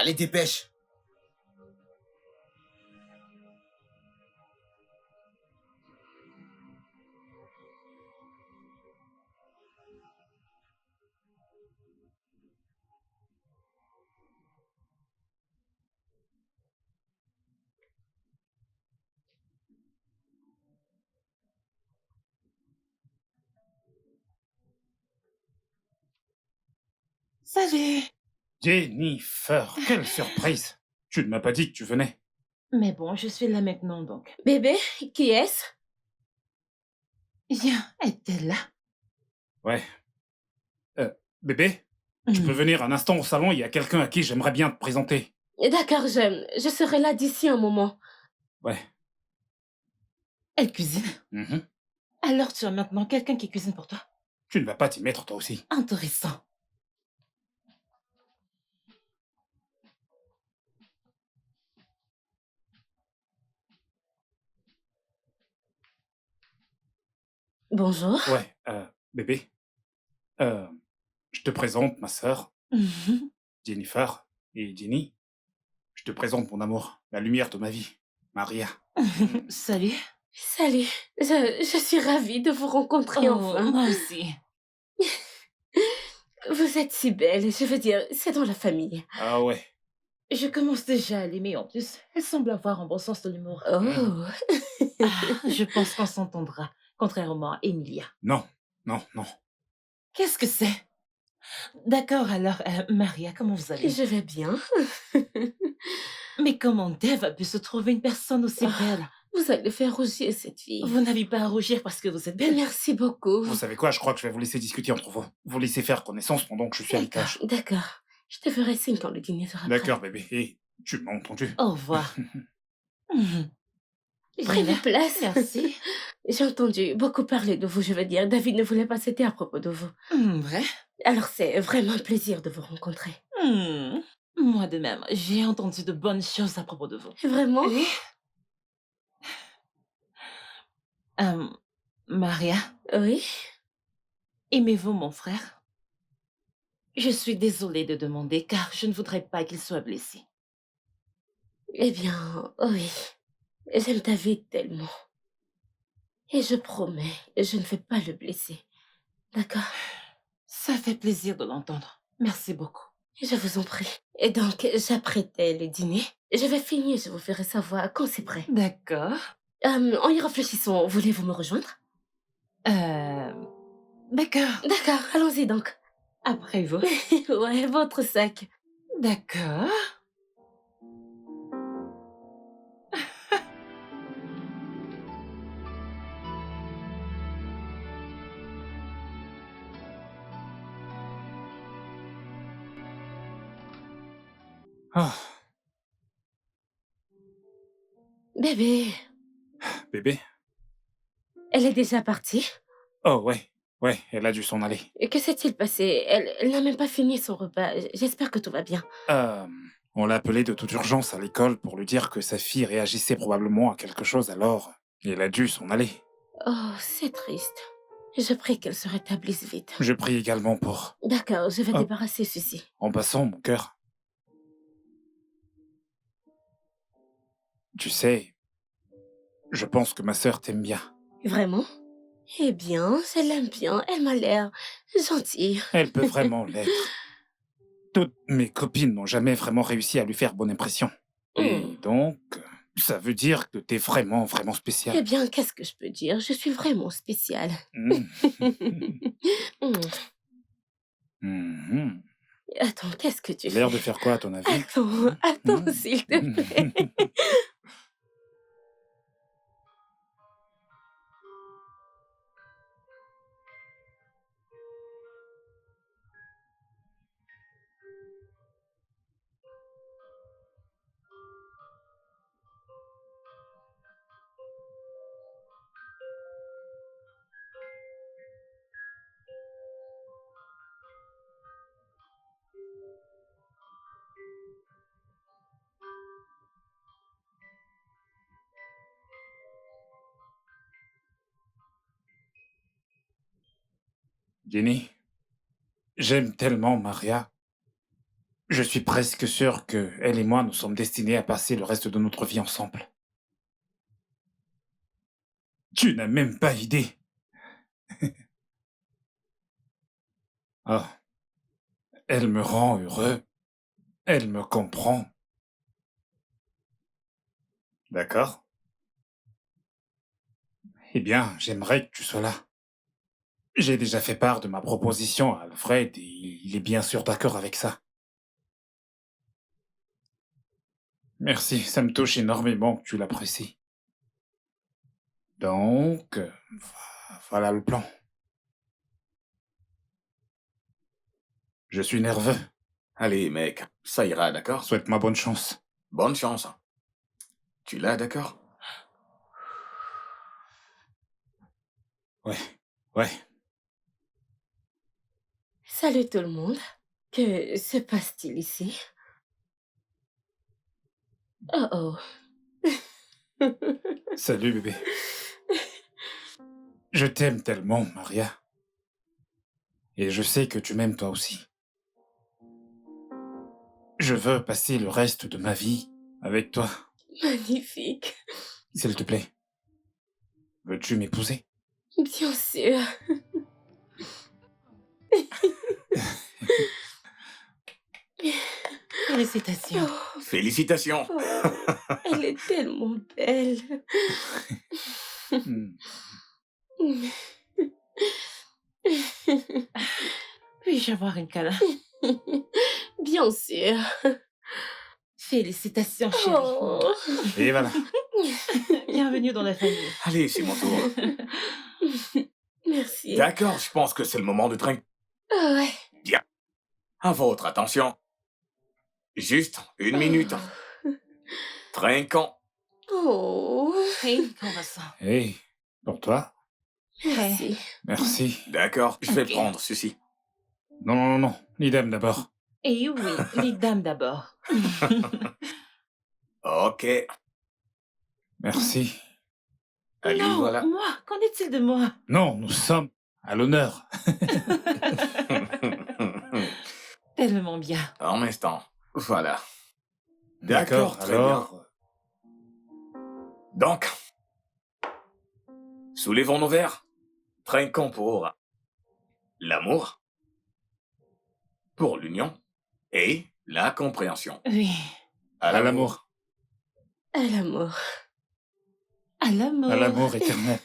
Allez, dépêche. Salut! Jennifer, quelle surprise! Tu ne m'as pas dit que tu venais. Mais bon, je suis là maintenant donc. Bébé, qui est-ce? Viens, est-elle là? Ouais. Bébé, tu peux Hmm. venir un instant au salon, il y a quelqu'un à qui j'aimerais bien te présenter. D'accord, je serai là d'ici un moment. Ouais. Elle cuisine. Mhm. Alors tu as maintenant quelqu'un qui cuisine pour toi? Tu ne vas pas t'y mettre toi aussi. Intéressant. Bonjour. Ouais, bébé. Euh, je te présente ma sœur, Mhm. Jennifer, et Jenny. Je te présente mon amour, la lumière de ma vie, Maria. Salut. Salut, je suis ravie de vous rencontrer Oh, enfin. moi aussi. Vous êtes si belle, je veux dire, c'est dans la famille. Ah ouais. Je commence déjà à l'aimer en plus. Elle semble avoir un bon sens de l'humour. Oh, Je pense qu'on s'entendra, contrairement à Emilia. Non, non, non. Qu'est-ce que c'est? D'accord, alors, Maria, comment vous allez? je vais bien. Mais comment Dave a pu se trouver une personne aussi belle? Vous allez faire rougir cette fille. Vous n'avez pas à rougir parce que vous êtes belle. Merci beaucoup. Vous savez quoi, je crois que je vais vous laisser discuter entre vous. Vous laissez faire connaissance pendant que je suis à l'étage. D'accord. Je te ferai signe quand le dîner sera prêt. D'accord, bébé. Et tu m'as entendu. Au revoir. Mhm. Prenez Brina, place. merci. J'ai entendu beaucoup parler de vous, je veux dire. David ne voulait pas citer à propos de vous. Vrai? Alors c'est vraiment un plaisir de vous rencontrer. Moi de même, j'ai entendu de bonnes choses à propos de vous. Vraiment? Oui. Maria, Oui. aimez-vous mon frère? Je suis désolée de demander car je ne voudrais pas qu'il soit blessé. Eh bien, oui. J'aime David tellement. Et je promets, je ne vais pas le blesser. D'accord? Ça fait plaisir de l'entendre. Merci beaucoup. Je vous en prie. Et donc, j'apprêtais le dîner. Je vais finir, je vous ferai savoir quand c'est prêt. D'accord. En y réfléchissant, voulez-vous me rejoindre? D'accord. D'accord, allons-y donc. Après vous. Ouais, votre sac. D'accord. Ah, Bébé, bébé. elle est déjà partie? Oh ouais, ouais, elle a dû s'en aller. Et que s'est-il passé? Elle n'a même pas fini son repas. J'espère que tout va bien. On l'a appelée de toute urgence à l'école pour lui dire que sa fille réagissait probablement à quelque chose, alors elle a dû s'en aller. Oh, c'est triste. Je prie qu'elle se rétablisse vite. Je prie également pour... D'accord, je vais Ah. débarrasser ceci. En passant, mon cœur. Tu sais, je pense que ma sœur t'aime bien. Vraiment? Eh bien, je l'aime bien. Elle m'a l'air gentille. Elle peut vraiment l'être. Toutes mes copines n'ont jamais vraiment réussi à lui faire bonne impression. Et donc, ça veut dire que t'es vraiment, vraiment Eh spécial. bien, qu'est-ce que je peux dire? Je suis vraiment spéciale. Mm. Hmm. Mhm. Attends, qu'est-ce que tu L'air fais? de faire quoi, à ton avis? Attends, s'il te plaît. Jenny, j'aime tellement Maria. Je suis presque sûr que elle et moi, nous sommes destinés à passer le reste de notre vie ensemble. Tu n'as même pas idée. Ah, elle me rend heureux. Elle me comprend. D'accord? Eh bien, j'aimerais que tu sois là. J'ai déjà fait part de ma proposition à Alfred et il est bien sûr d'accord avec ça. Merci, ça me touche énormément que tu l'apprécies. Donc, voilà le plan. Je suis nerveux. Allez, mec, ça ira, d'accord? Souhaite-moi bonne chance. Bonne chance. Tu l'as, d'accord? Ouais, ouais. Salut tout le monde. Que se passe-t-il ici? Oh oh. Salut bébé. Je t'aime tellement, Maria. Et je sais que tu m'aimes toi aussi. Je veux passer le reste de ma vie avec toi, Magnifique. s'il te plaît. Veux-tu m'épouser? Bien sûr. Félicitations. Oh, Félicitations. oh, elle est tellement belle. Hmm. Puis-je avoir une câlin? Bien sûr. Félicitations, chérie. Oh. Et voilà. Bienvenue dans la famille. Allez, c'est mon tour. Merci. D'accord, je pense que c'est le moment de trinquer. Ah ouais. À votre attention. Juste une minute. Trinquons. Oh. Hey, Vincent. Hey, pour toi? Merci. Merci. D'accord, je vais Ok. prendre ceci. Non, non, non, non. L'idem d'abord. Et oui, les dames d'abord. Ok. Merci. Allez, Non, voilà. moi, qu'en est-il de moi? Non, nous sommes à l'honneur. Tellement bien. Un instant. Voilà. D'accord, très bien. alors. Donc, soulevons nos verres. Trinquons pour l'amour, pour l'union et la compréhension. Oui, À l'amour. À l'amour. à l'amour. À l'amour éternel.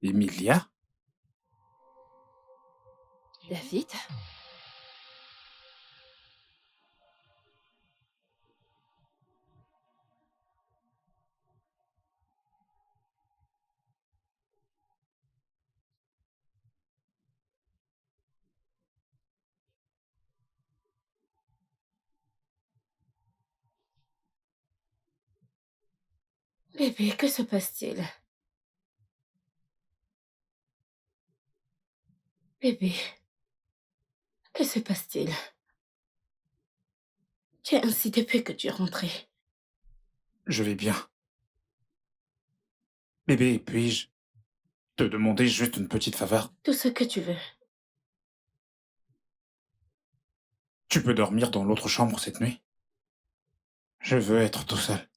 Emilia? David? Bébé, que se passe-t-il? Bébé, que se passe-t-il? Tu es ainsi depuis que tu es rentré. Je vais bien. Bébé, puis-je te demander juste une petite faveur? Tout ce que tu veux. Tu peux dormir dans l'autre chambre cette nuit? Je veux être tout seul.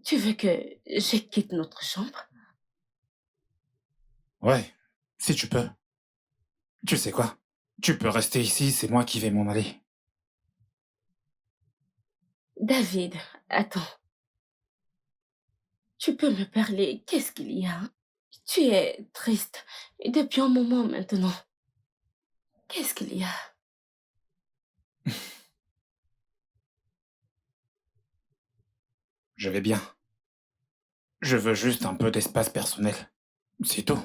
Tu veux que je quitte notre chambre? Ouais, si tu peux. Tu sais quoi? Tu peux rester ici, c'est moi qui vais m'en aller. David, attends. Tu peux me parler? Qu'est-ce qu'il y a? Tu es triste. Et depuis un moment maintenant. Qu'est-ce qu'il y a? Je vais bien. Je veux juste un peu d'espace personnel. C'est tout.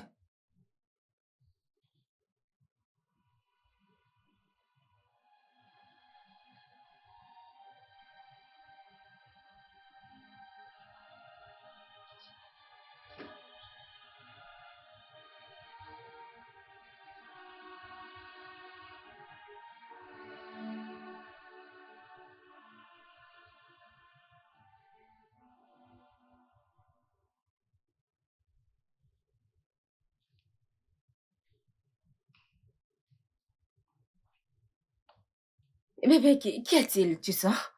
Bébé, qu'y a-t-il? Tu sors?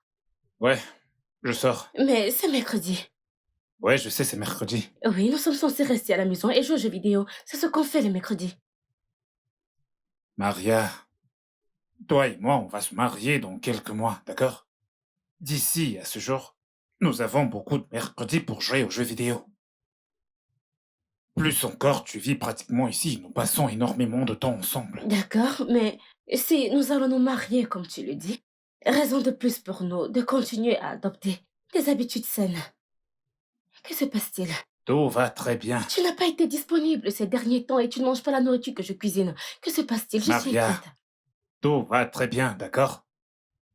Ouais, je sors. Mais c'est mercredi. Ouais, je sais, c'est mercredi. Oui, nous sommes censés rester à la maison et jouer aux jeux vidéo. C'est ce qu'on fait le mercredi. Maria, toi et moi, on va se marier dans quelques mois, d'accord? D'ici à ce jour, nous avons beaucoup de mercredis pour jouer aux jeux vidéo. Plus encore, tu vis pratiquement ici, nous passons énormément de temps ensemble. D'accord, mais si nous allons nous marier, comme tu le dis, raison de plus pour nous de continuer à adopter des habitudes saines. Que se passe-t-il? Tout va très bien. Tu n'as pas été disponible ces derniers temps et tu ne manges pas la nourriture que je cuisine. Que se passe-t-il? Je suis Maria. inquiète. Tout va très bien, d'accord?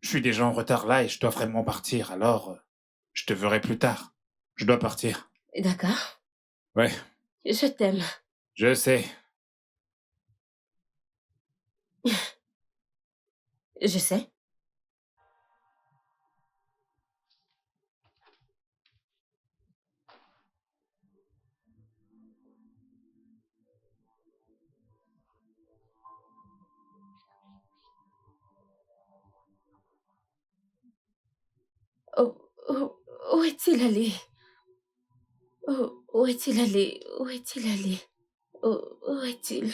Je suis déjà en retard là et je dois vraiment partir, alors je te verrai plus tard. Je dois partir. D'accord. Ouais, Je t'aime. je sais. Je sais. Oh, oh, où est-il allé? Oh, où est-il allé? Où est-il allé? Oh, où est-il?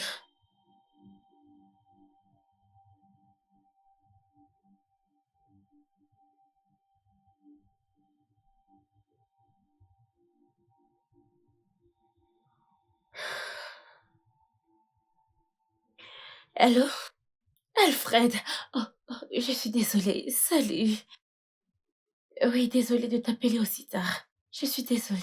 Allô? Alfred! Oh, oh, je suis désolée. Salut. Oui, désolée de t'appeler aussi tard. Je suis désolée.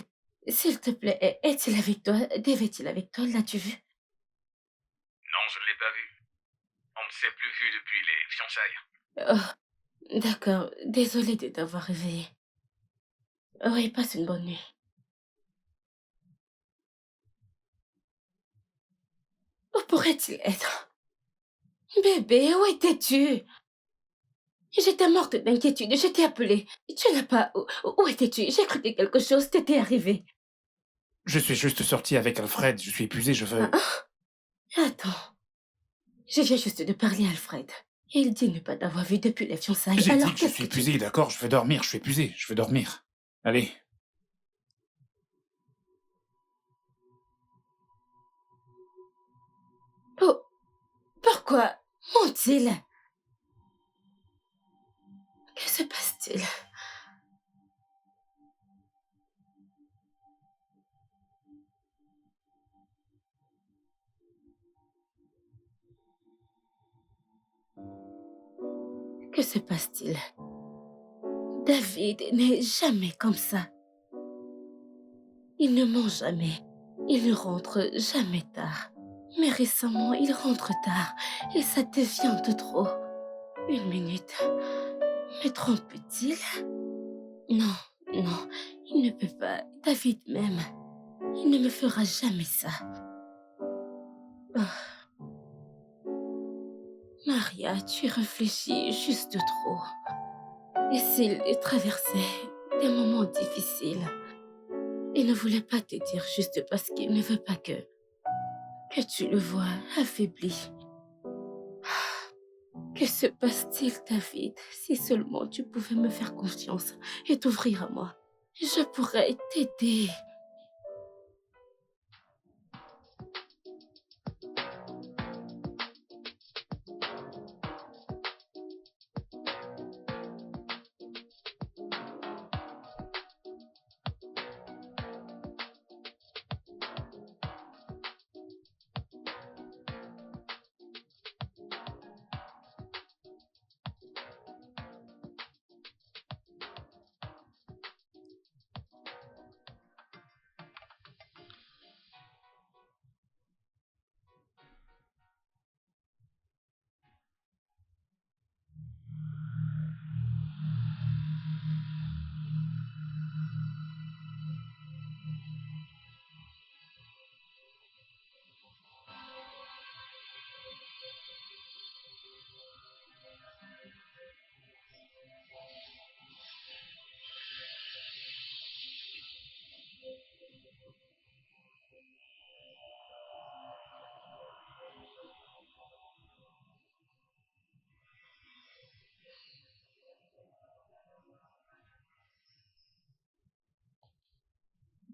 S'il te plaît, est-il avec toi? Dave est-il avec toi? L'as-tu vu? Non, je ne l'ai pas vu. On ne s'est plus vu depuis les fiançailles. Oh, d'accord. Désolée de t'avoir réveillée. Oui, passe une bonne nuit. Où pourrait-il être? Bébé, où étais-tu? J'étais morte d'inquiétude. Je t'ai appelé. Tu n'as pas... Où étais-tu? J'ai cru que quelque chose t'était arrivé. Je suis juste sorti avec Alfred, je suis épuisé, je veux... Attends. Je viens juste de parler à Alfred. Il dit ne pas t'avoir vu depuis les fiançailles. J'ai dit Alors que je qu'est-ce suis que tu... épuisé, d'accord? Je veux dormir, je suis épuisé, je veux dormir. Allez. Oh, pourquoi ment-il? Que se passe-t-il? Que se passe-t-il? David n'est jamais comme ça. Il ne ment jamais. Il ne rentre jamais tard. Mais récemment, il rentre tard. Et ça devient de trop. Une minute. Me trompe-t-il? Non, non, il ne peut pas. David m'aime. Il ne me fera jamais ça. Oh. Maria, tu réfléchis juste trop. Et s'il traversait des moments difficiles, il ne voulait pas te dire juste parce qu'il ne veut pas que tu le vois affaibli. Que se passe-t-il, David? Si seulement tu pouvais me faire confiance et t'ouvrir à moi, je pourrais t'aider.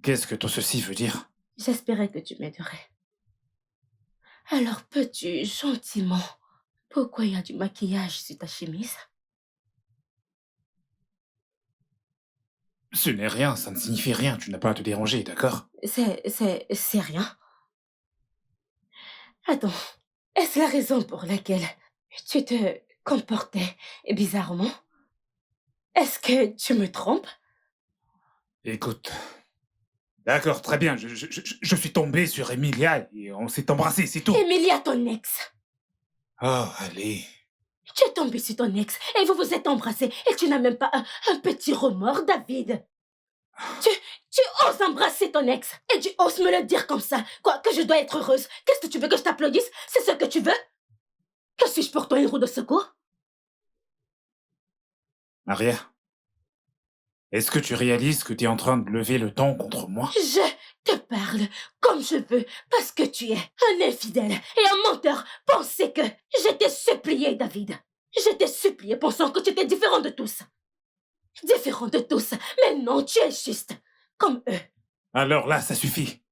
Qu'est-ce que tout ceci veut dire? J'espérais que tu m'aiderais. Alors peux-tu, gentiment, pourquoi il y a du maquillage sur ta chemise? Ce n'est rien, ça ne signifie rien, tu n'as pas à te déranger, d'accord? C'est rien. Attends, est-ce la raison pour laquelle tu te comportais bizarrement? Est-ce que tu me trompes? Écoute, d'accord, très bien, je suis tombé sur Emilia et on s'est embrassé, c'est tout. Emilia, ton ex. Oh, allez. Tu es tombé sur ton ex et vous vous êtes embrassés et tu n'as même pas un petit remords, David. Tu oses embrasser ton ex et tu oses me le dire comme ça. Quoi, que je dois être heureuse? Qu'est-ce que tu veux que je t'applaudisse? C'est ce que tu veux? Que suis-je pour toi, une roue de secours? Maria, est-ce que tu réalises que tu es en train de lever le ton contre moi? Je te parle comme je veux parce que tu es un infidèle et un menteur. Pensez que je t'ai supplié, David. Je t'ai supplié pensant que tu étais différent de tous. Différent de tous. Mais non, tu es juste comme eux. Alors là, ça suffit.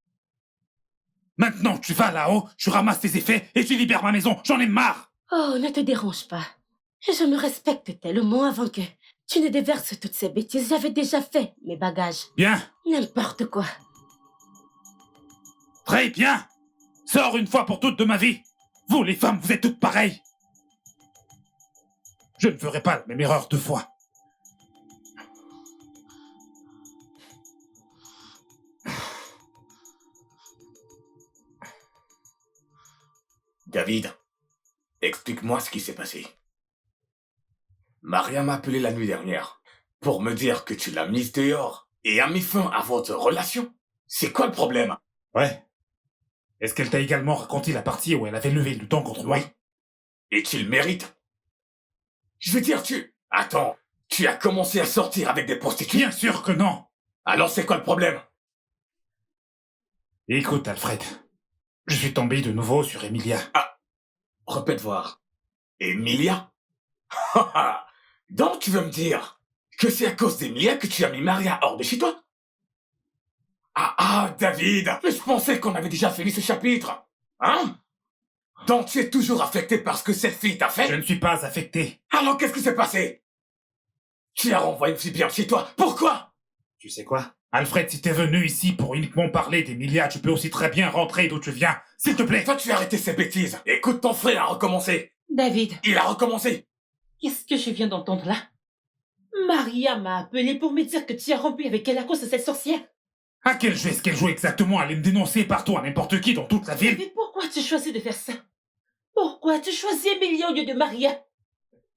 Maintenant, tu vas là-haut, tu ramasses tes effets et tu libères ma maison. J'en ai marre. Oh, ne te dérange pas. Je me respecte tellement avant que tu ne déverses toutes ces bêtises. J'avais déjà fait mes bagages. Bien, N'importe quoi. très bien. Sors une fois pour toutes de ma vie. Vous, les femmes, vous êtes toutes pareilles. Je ne ferai pas la même erreur 2 fois. David, explique-moi ce qui s'est passé. Maria m'a appelé la nuit dernière pour me dire que tu l'as mise dehors et a mis fin à votre relation. C'est quoi le problème? Ouais. Est-ce qu'elle t'a également raconté la partie où elle avait levé le ton contre moi? Oui. Et tu le mérites. Je veux dire, Attends, tu as commencé à sortir avec des prostituées? Bien sûr que non. Alors c'est quoi le problème? Écoute, Alfred. Je suis tombé de nouveau sur Emilia. Répète voir. Emilia? Donc tu veux me dire que c'est à cause d'Emilia que tu as mis Maria hors de chez toi? David, mais je pensais qu'on avait déjà fini ce chapitre. Hein? Donc tu es toujours affecté par ce que cette fille t'a fait? Je ne suis pas affecté. Alors qu'est-ce qui s'est passé? Tu as renvoyé une fille bien chez toi. Pourquoi? Tu sais quoi? Alfred, si t'es venu ici pour uniquement parler d'Emilia, tu peux aussi très bien rentrer d'où tu viens. S'il te plaît. Toi, tu as arrêté ces bêtises. Écoute, ton frère a recommencé. David, Il a recommencé. qu'est-ce que je viens d'entendre là? Maria m'a appelé pour me dire que tu as rompu avec elle à cause de cette sorcière. À quel jeu est-ce qu'elle joue exactement? Aller me dénoncer partout à n'importe qui dans toute la ville? David, pourquoi tu choisis de faire ça? Pourquoi tu choisis Emilia au lieu de Maria?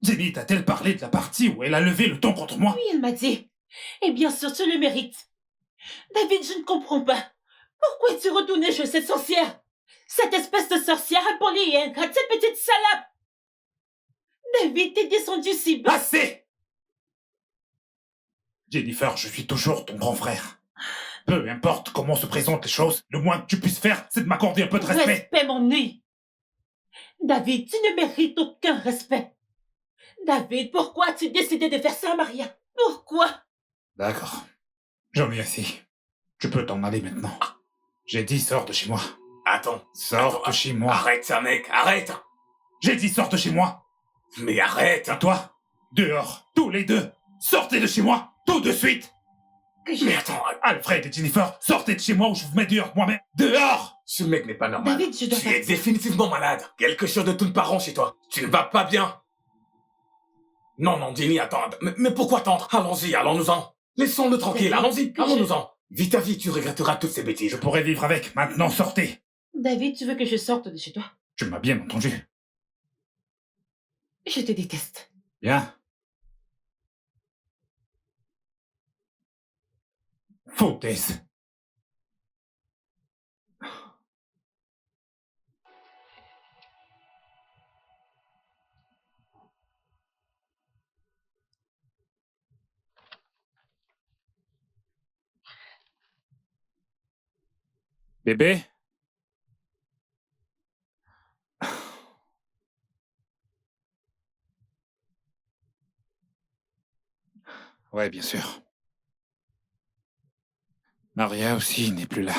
Jenny t'a-t-elle parlé de la partie où elle a levé le ton contre moi? Oui, elle m'a dit. Et bien sûr, tu le mérites. David, je ne comprends pas. Pourquoi es-tu retourné chez cette sorcière? Cette espèce de sorcière impolie et ingrate, cette petite salope! David, t'es descendu si bas. Assez! Jennifer, je suis toujours ton grand frère. Peu importe comment se présentent les choses, le moins que tu puisses faire, c'est de m'accorder un peu de respect. Respect, mon nez. David, tu ne mérites aucun respect. David, pourquoi as-tu décidé de faire ça à Maria? Pourquoi? D'accord. J'en ai assez. Tu peux t'en aller maintenant. J'ai dit sors de chez moi. Attends. Sors de chez moi. Arrête ça, mec, arrête. J'ai dit sors de chez moi. Mais arrête. Et toi, dehors, tous les deux. Sortez de chez moi, tout de suite. Mais attends, Alfred et Jennifer, sortez de chez moi ou je vous mets dehors moi-même. Dehors! ce mec n'est pas normal. David, je dois Tu es partir. définitivement malade. Quelque chose de tout ne pas rond chez toi. Tu ne vas pas bien. Non, non, Jenny, attends. Mais pourquoi attendre? Allons-y, allons-nous-en. Laissons-le tranquille, David, allons-y, que allons-nous-en. Vis ta vie, tu regretteras toutes ces bêtises. Je pourrais vivre avec. Maintenant, sortez. David, tu veux que je sorte de chez toi? Tu m'as bien entendu. Je te déteste. Bien. Foutaise. Bébé? Ouais, bien sûr. Maria aussi n'est plus là.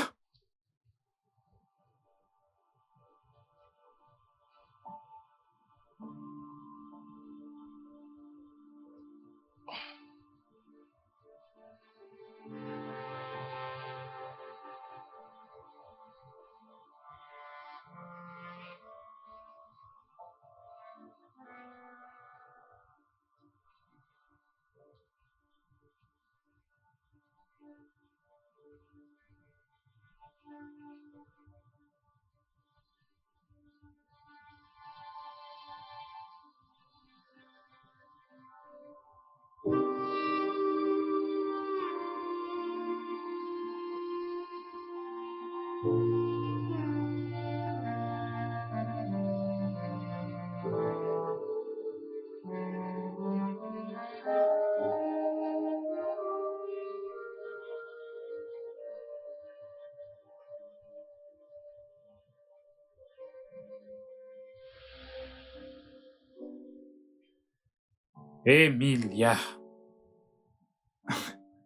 Emilia.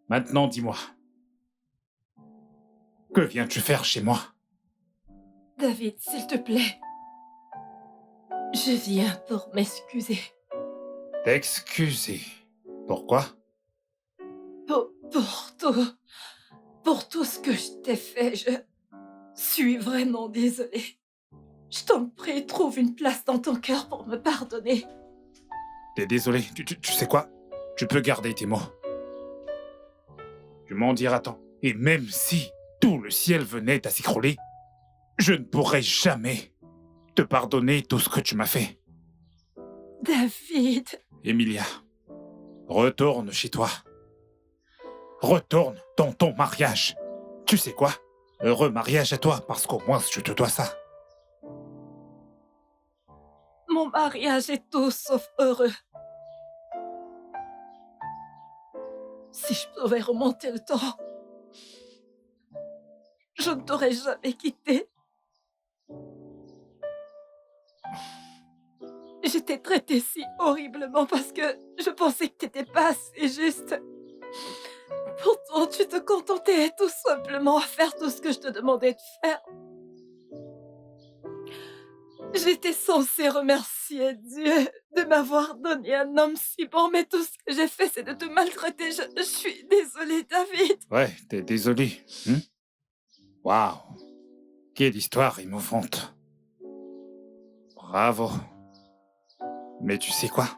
Maintenant, dis-moi. Que viens-tu faire chez moi? David, s'il te plaît. Je viens pour m'excuser. T'excuser. Pourquoi? Pour tout. Pour tout ce que je t'ai fait, je suis vraiment désolée. Je t'en prie, trouve une place dans ton cœur pour me pardonner. T'es désolé. Tu sais quoi? Tu peux garder tes mots. Tu m'en diras tant. Et même si tout le ciel venait à s'écrouler, je ne pourrais jamais te pardonner tout ce que tu m'as fait. David. Emilia, retourne chez toi. Retourne dans ton mariage. Tu sais quoi? Heureux mariage à toi, parce qu'au moins je te dois ça. Mon mariage est tout sauf heureux. Si je pouvais remonter le temps, je ne t'aurais jamais quitté. J'étais traitée si horriblement parce que je pensais que t'étais pas assez juste. Pourtant, tu te contentais tout simplement à faire tout ce que je te demandais de faire. J'étais censée remercier Dieu de m'avoir donné un homme si bon, mais tout ce que j'ai fait, c'est de te maltraiter. Je suis désolée, David. Ouais, t'es désolé. Waouh. Quelle histoire émouvante. Bravo. Mais tu sais quoi?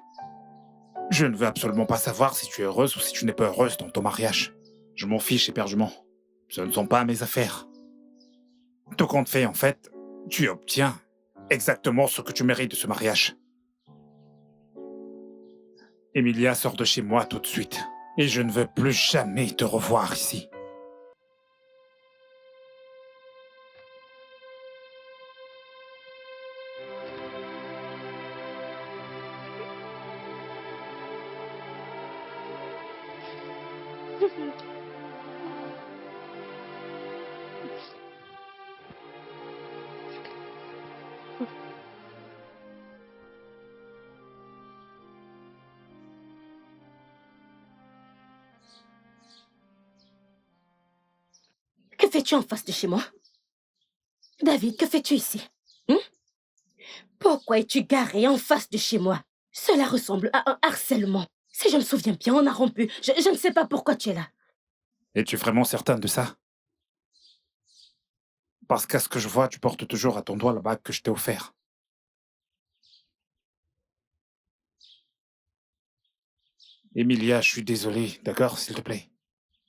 Je ne veux absolument pas savoir si tu es heureuse ou si tu n'es pas heureuse dans ton mariage. Je m'en fiche éperdument. Ce ne sont pas mes affaires. Tout compte fait, en fait, tu obtiens exactement ce que tu mérites de ce mariage. Emilia, sort de chez moi tout de suite. Et je ne veux plus jamais te revoir ici. Que fais-tu en face de chez moi? David, que fais-tu ici? Pourquoi es-tu garé en face de chez moi? Cela ressemble à un harcèlement. Si je me souviens bien, on a rompu. Je ne sais pas pourquoi tu es là. Es-tu vraiment certaine de ça? Parce qu'à ce que je vois, tu portes toujours à ton doigt la bague que je t'ai offerte. Emilia, je suis désolé, d'accord, s'il te plaît.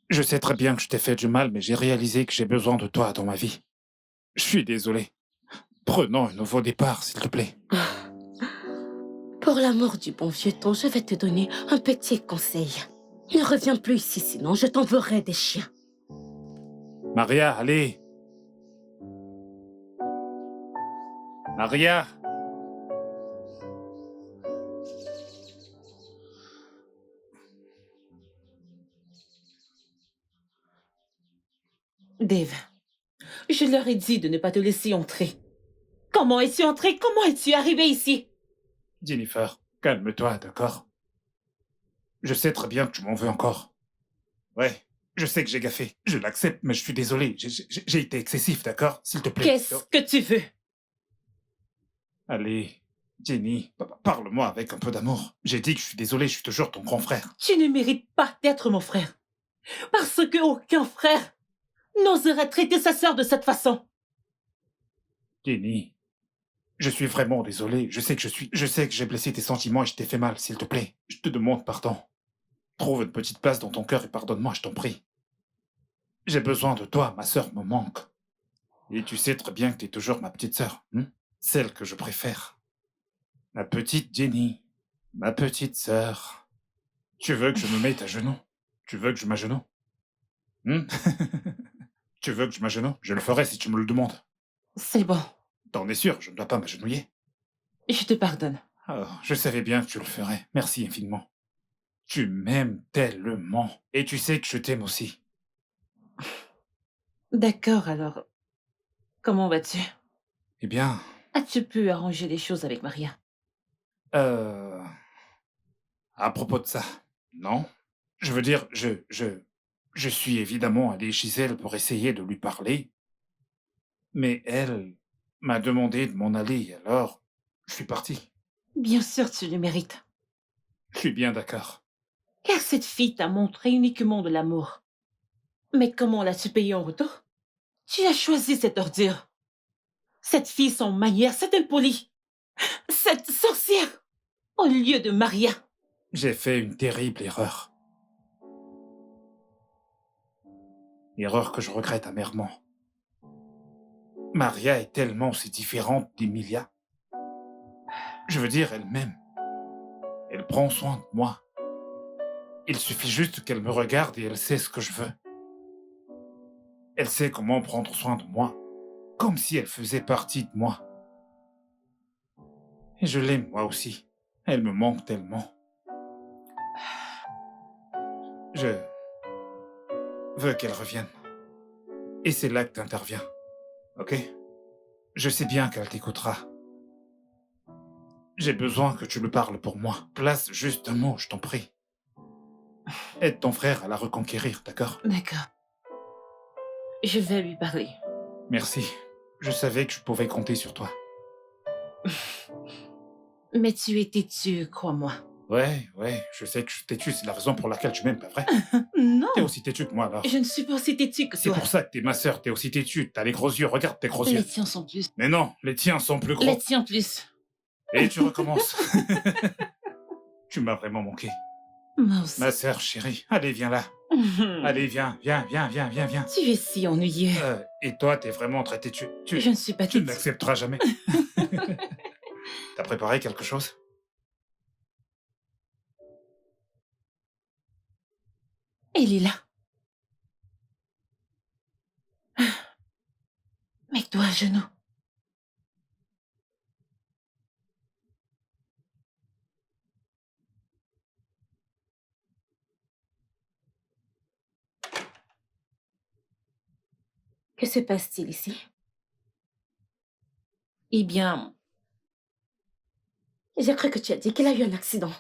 Je sais très bien que je t'ai fait du mal, mais j'ai réalisé que j'ai besoin de toi dans ma vie. Je suis désolé. Prenons un nouveau départ, s'il te plaît. Pour l'amour du bon vieux temps, je vais te donner un petit conseil. Ne reviens plus ici, sinon je t'enverrai des chiens. Maria, allez. Maria. Dave, je leur ai dit de ne pas te laisser entrer. Comment es-tu entré? Comment es-tu arrivé ici? Jennifer, calme-toi, d'accord? Je sais très bien que tu m'en veux encore. Ouais, Je sais que j'ai gaffé. Je l'accepte, mais je suis désolé. J'ai été excessif, d'accord? S'il te plaît. Qu'est-ce que tu veux? Allez, Jenny, parle-moi avec un peu d'amour. J'ai dit que je suis désolé, je suis toujours ton grand frère. Tu ne mérites pas d'être mon frère. Parce que aucun frère n'oserait traiter sa sœur de cette façon. Jenny, je suis vraiment désolé. Je sais que j'ai blessé tes sentiments et je t'ai fait mal, s'il te plaît. Je te demande pardon. Trouve une petite place dans ton cœur et pardonne-moi, je t'en prie. J'ai besoin de toi, ma sœur me manque. Et tu sais très bien que t'es toujours ma petite sœur, celle que je préfère. Ma petite Jenny, ma petite sœur. Tu veux que je me mette à genoux? Tu veux que je m'agenouille? Tu veux que je m'agenouille? Je le ferai si tu me le demandes. C'est bon, T'en es sûr, je ne dois pas m'agenouiller? je te pardonne. Oh, je savais bien que tu le ferais. Merci infiniment. Tu m'aimes tellement. Et tu sais que je t'aime aussi. D'accord, alors, comment vas-tu? Eh bien, As-tu pu arranger les choses avec Maria? à propos de ça, non? Je veux dire, je suis évidemment allé chez elle pour essayer de lui parler, mais elle m'a demandé de m'en aller, alors je suis parti. Bien sûr, tu le mérites. Je suis bien d'accord. Car cette fille t'a montré uniquement de l'amour. Mais comment l'as-tu payé en retour? Tu as choisi cette ordure. Cette fille sans manière, cette impolie. Cette sorcière. Au lieu de Maria. J'ai fait une terrible erreur. Erreur que je regrette amèrement. Maria est tellement si différente d'Emilia. Je veux dire, elle m'aime. Elle prend soin de moi. Il suffit juste qu'elle me regarde et elle sait ce que je veux. Elle sait comment prendre soin de moi, comme si elle faisait partie de moi. Et je l'aime moi aussi. Elle me manque tellement. Je veux qu'elle revienne. Et c'est là que t'interviens. Ok? Je sais bien qu'elle t'écoutera. J'ai besoin que tu lui parles pour moi. Place juste un mot, je t'en prie. Aide ton frère à la reconquérir, d'accord? D'accord. Je vais lui parler. Merci. Je savais que je pouvais compter sur toi. Mais tu es têtu, crois-moi. Ouais, je sais que je suis têtu, c'est la raison pour laquelle tu m'aimes, pas vrai? Non, T'es aussi têtu que moi, alors. je ne suis pas aussi têtu que C'est toi. pour ça que t'es ma sœur, t'es aussi têtu. T'as les gros yeux, regarde tes gros Les yeux. tiens sont plus. Mais non, les tiens sont plus gros. Les tiens plus. Et tu recommences. Tu m'as vraiment manqué. Moi aussi. Ma sœur chérie, allez, viens là. Allez, viens. Tu es si ennuyeux. Et toi, t'es vraiment très têtu. Je ne suis pas Tu ne têtu. l'accepteras jamais. T'as préparé quelque chose? Il est là. Mets-toi à genoux. Que se passe-t-il ici? Eh bien, J'ai cru que tu as dit qu'il a eu un accident.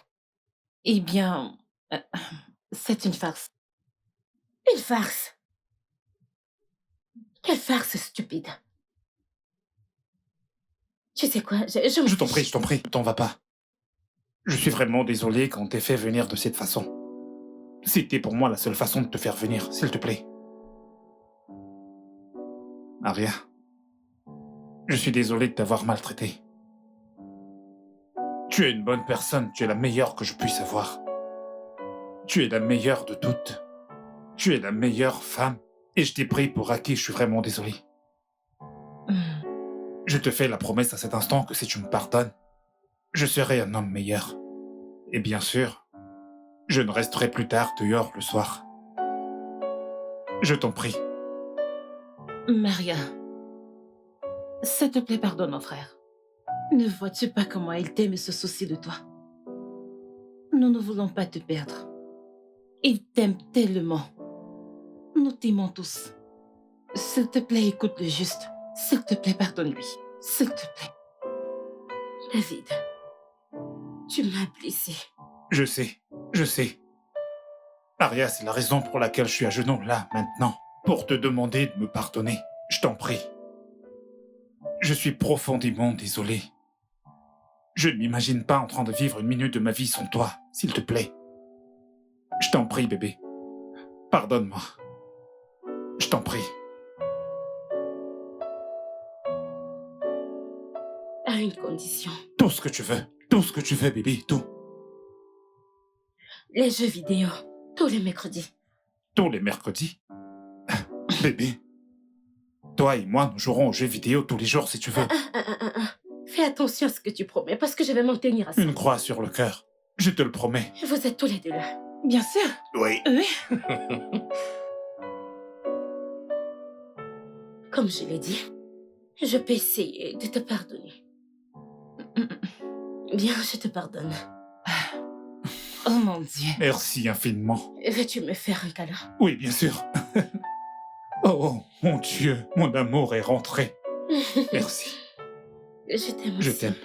eh bien, c'est une farce. Une farce. Quelle farce stupide. Tu sais quoi, je m'en Je t'en fiche. prie, t'en vas pas. Je suis vraiment désolé qu'on t'ait fait venir de cette façon. C'était pour moi la seule façon de te faire venir, s'il te plaît. Aria, je suis désolé de t'avoir maltraité. Tu es une bonne personne, tu es la meilleure que je puisse avoir. Tu es la meilleure de toutes. Tu es la meilleure femme. Et je t'ai pris pour acquis, je suis vraiment désolé. Je te fais la promesse à cet instant que si tu me pardonnes, je serai un homme meilleur. Et bien sûr, je ne resterai plus tard dehors le soir. Je t'en prie. Maria, s'il te plaît, pardonne mon frère. Ne vois-tu pas comment il t'aime et se soucie de toi? Nous ne voulons pas te perdre. Il t'aime tellement. Nous t'aimons tous. S'il te plaît, écoute-le juste. S'il te plaît, pardonne-lui. S'il te plaît. David, tu m'as blessé. Je sais. Aria, c'est la raison pour laquelle je suis à genoux là, maintenant. Pour te demander de me pardonner. Je t'en prie. Je suis profondément désolé. Je ne m'imagine pas en train de vivre une minute de ma vie sans toi, s'il te plaît. Je t'en prie, bébé. Pardonne-moi. Je t'en prie. À une condition. Tout ce que tu veux. Tout ce que tu veux, bébé. Tout. Les jeux vidéo, tous les mercredis. Tous les mercredis. Bébé. Toi et moi, nous jouerons aux jeux vidéo tous les jours si tu veux. Fais attention à ce que tu promets, parce que je vais m'en tenir à ça. Une croix sur le cœur. Je te le promets. Vous êtes tous les deux là. Bien sûr. Oui. Oui. Comme je l'ai dit, je peux essayer de te pardonner. Bien, je te pardonne. Oh mon Dieu. Merci infiniment. Veux-tu me faire un câlin? Oui, bien sûr. Oh, mon Dieu, mon amour est rentré. Merci. Je t'aime Je aussi. t'aime.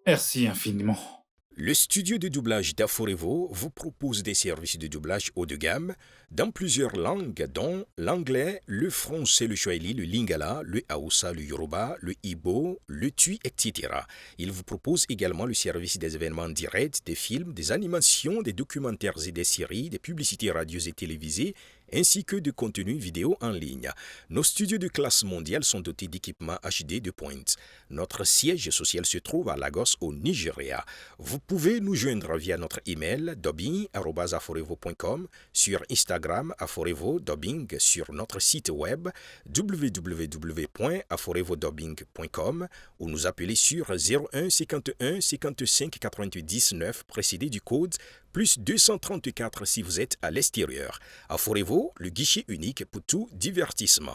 Merci infiniment. Le studio de doublage d'Aforevo vous propose des services de doublage haut de gamme dans plusieurs langues, dont l'anglais, le français, le swahili, le lingala, le haoussa, le yoruba, le ibo, le tui, etc. Il vous propose également le service des événements directs, des films, des animations, des documentaires et des séries, des publicités radios et télévisées, ainsi que de contenus vidéo en ligne. Nos studios de classe mondiale sont dotés d'équipements HD de pointe. Notre siège social se trouve à Lagos, au Nigeria. Vous pouvez nous joindre via notre email dubbing@aforevo.com, sur Instagram aforevo-dubbing, sur notre site web www.aforevodubbing.com ou nous appeler sur 01 51 55 88 19 précédé du code plus 234 si vous êtes à l'extérieur. Aforevo, le guichet unique pour tout divertissement.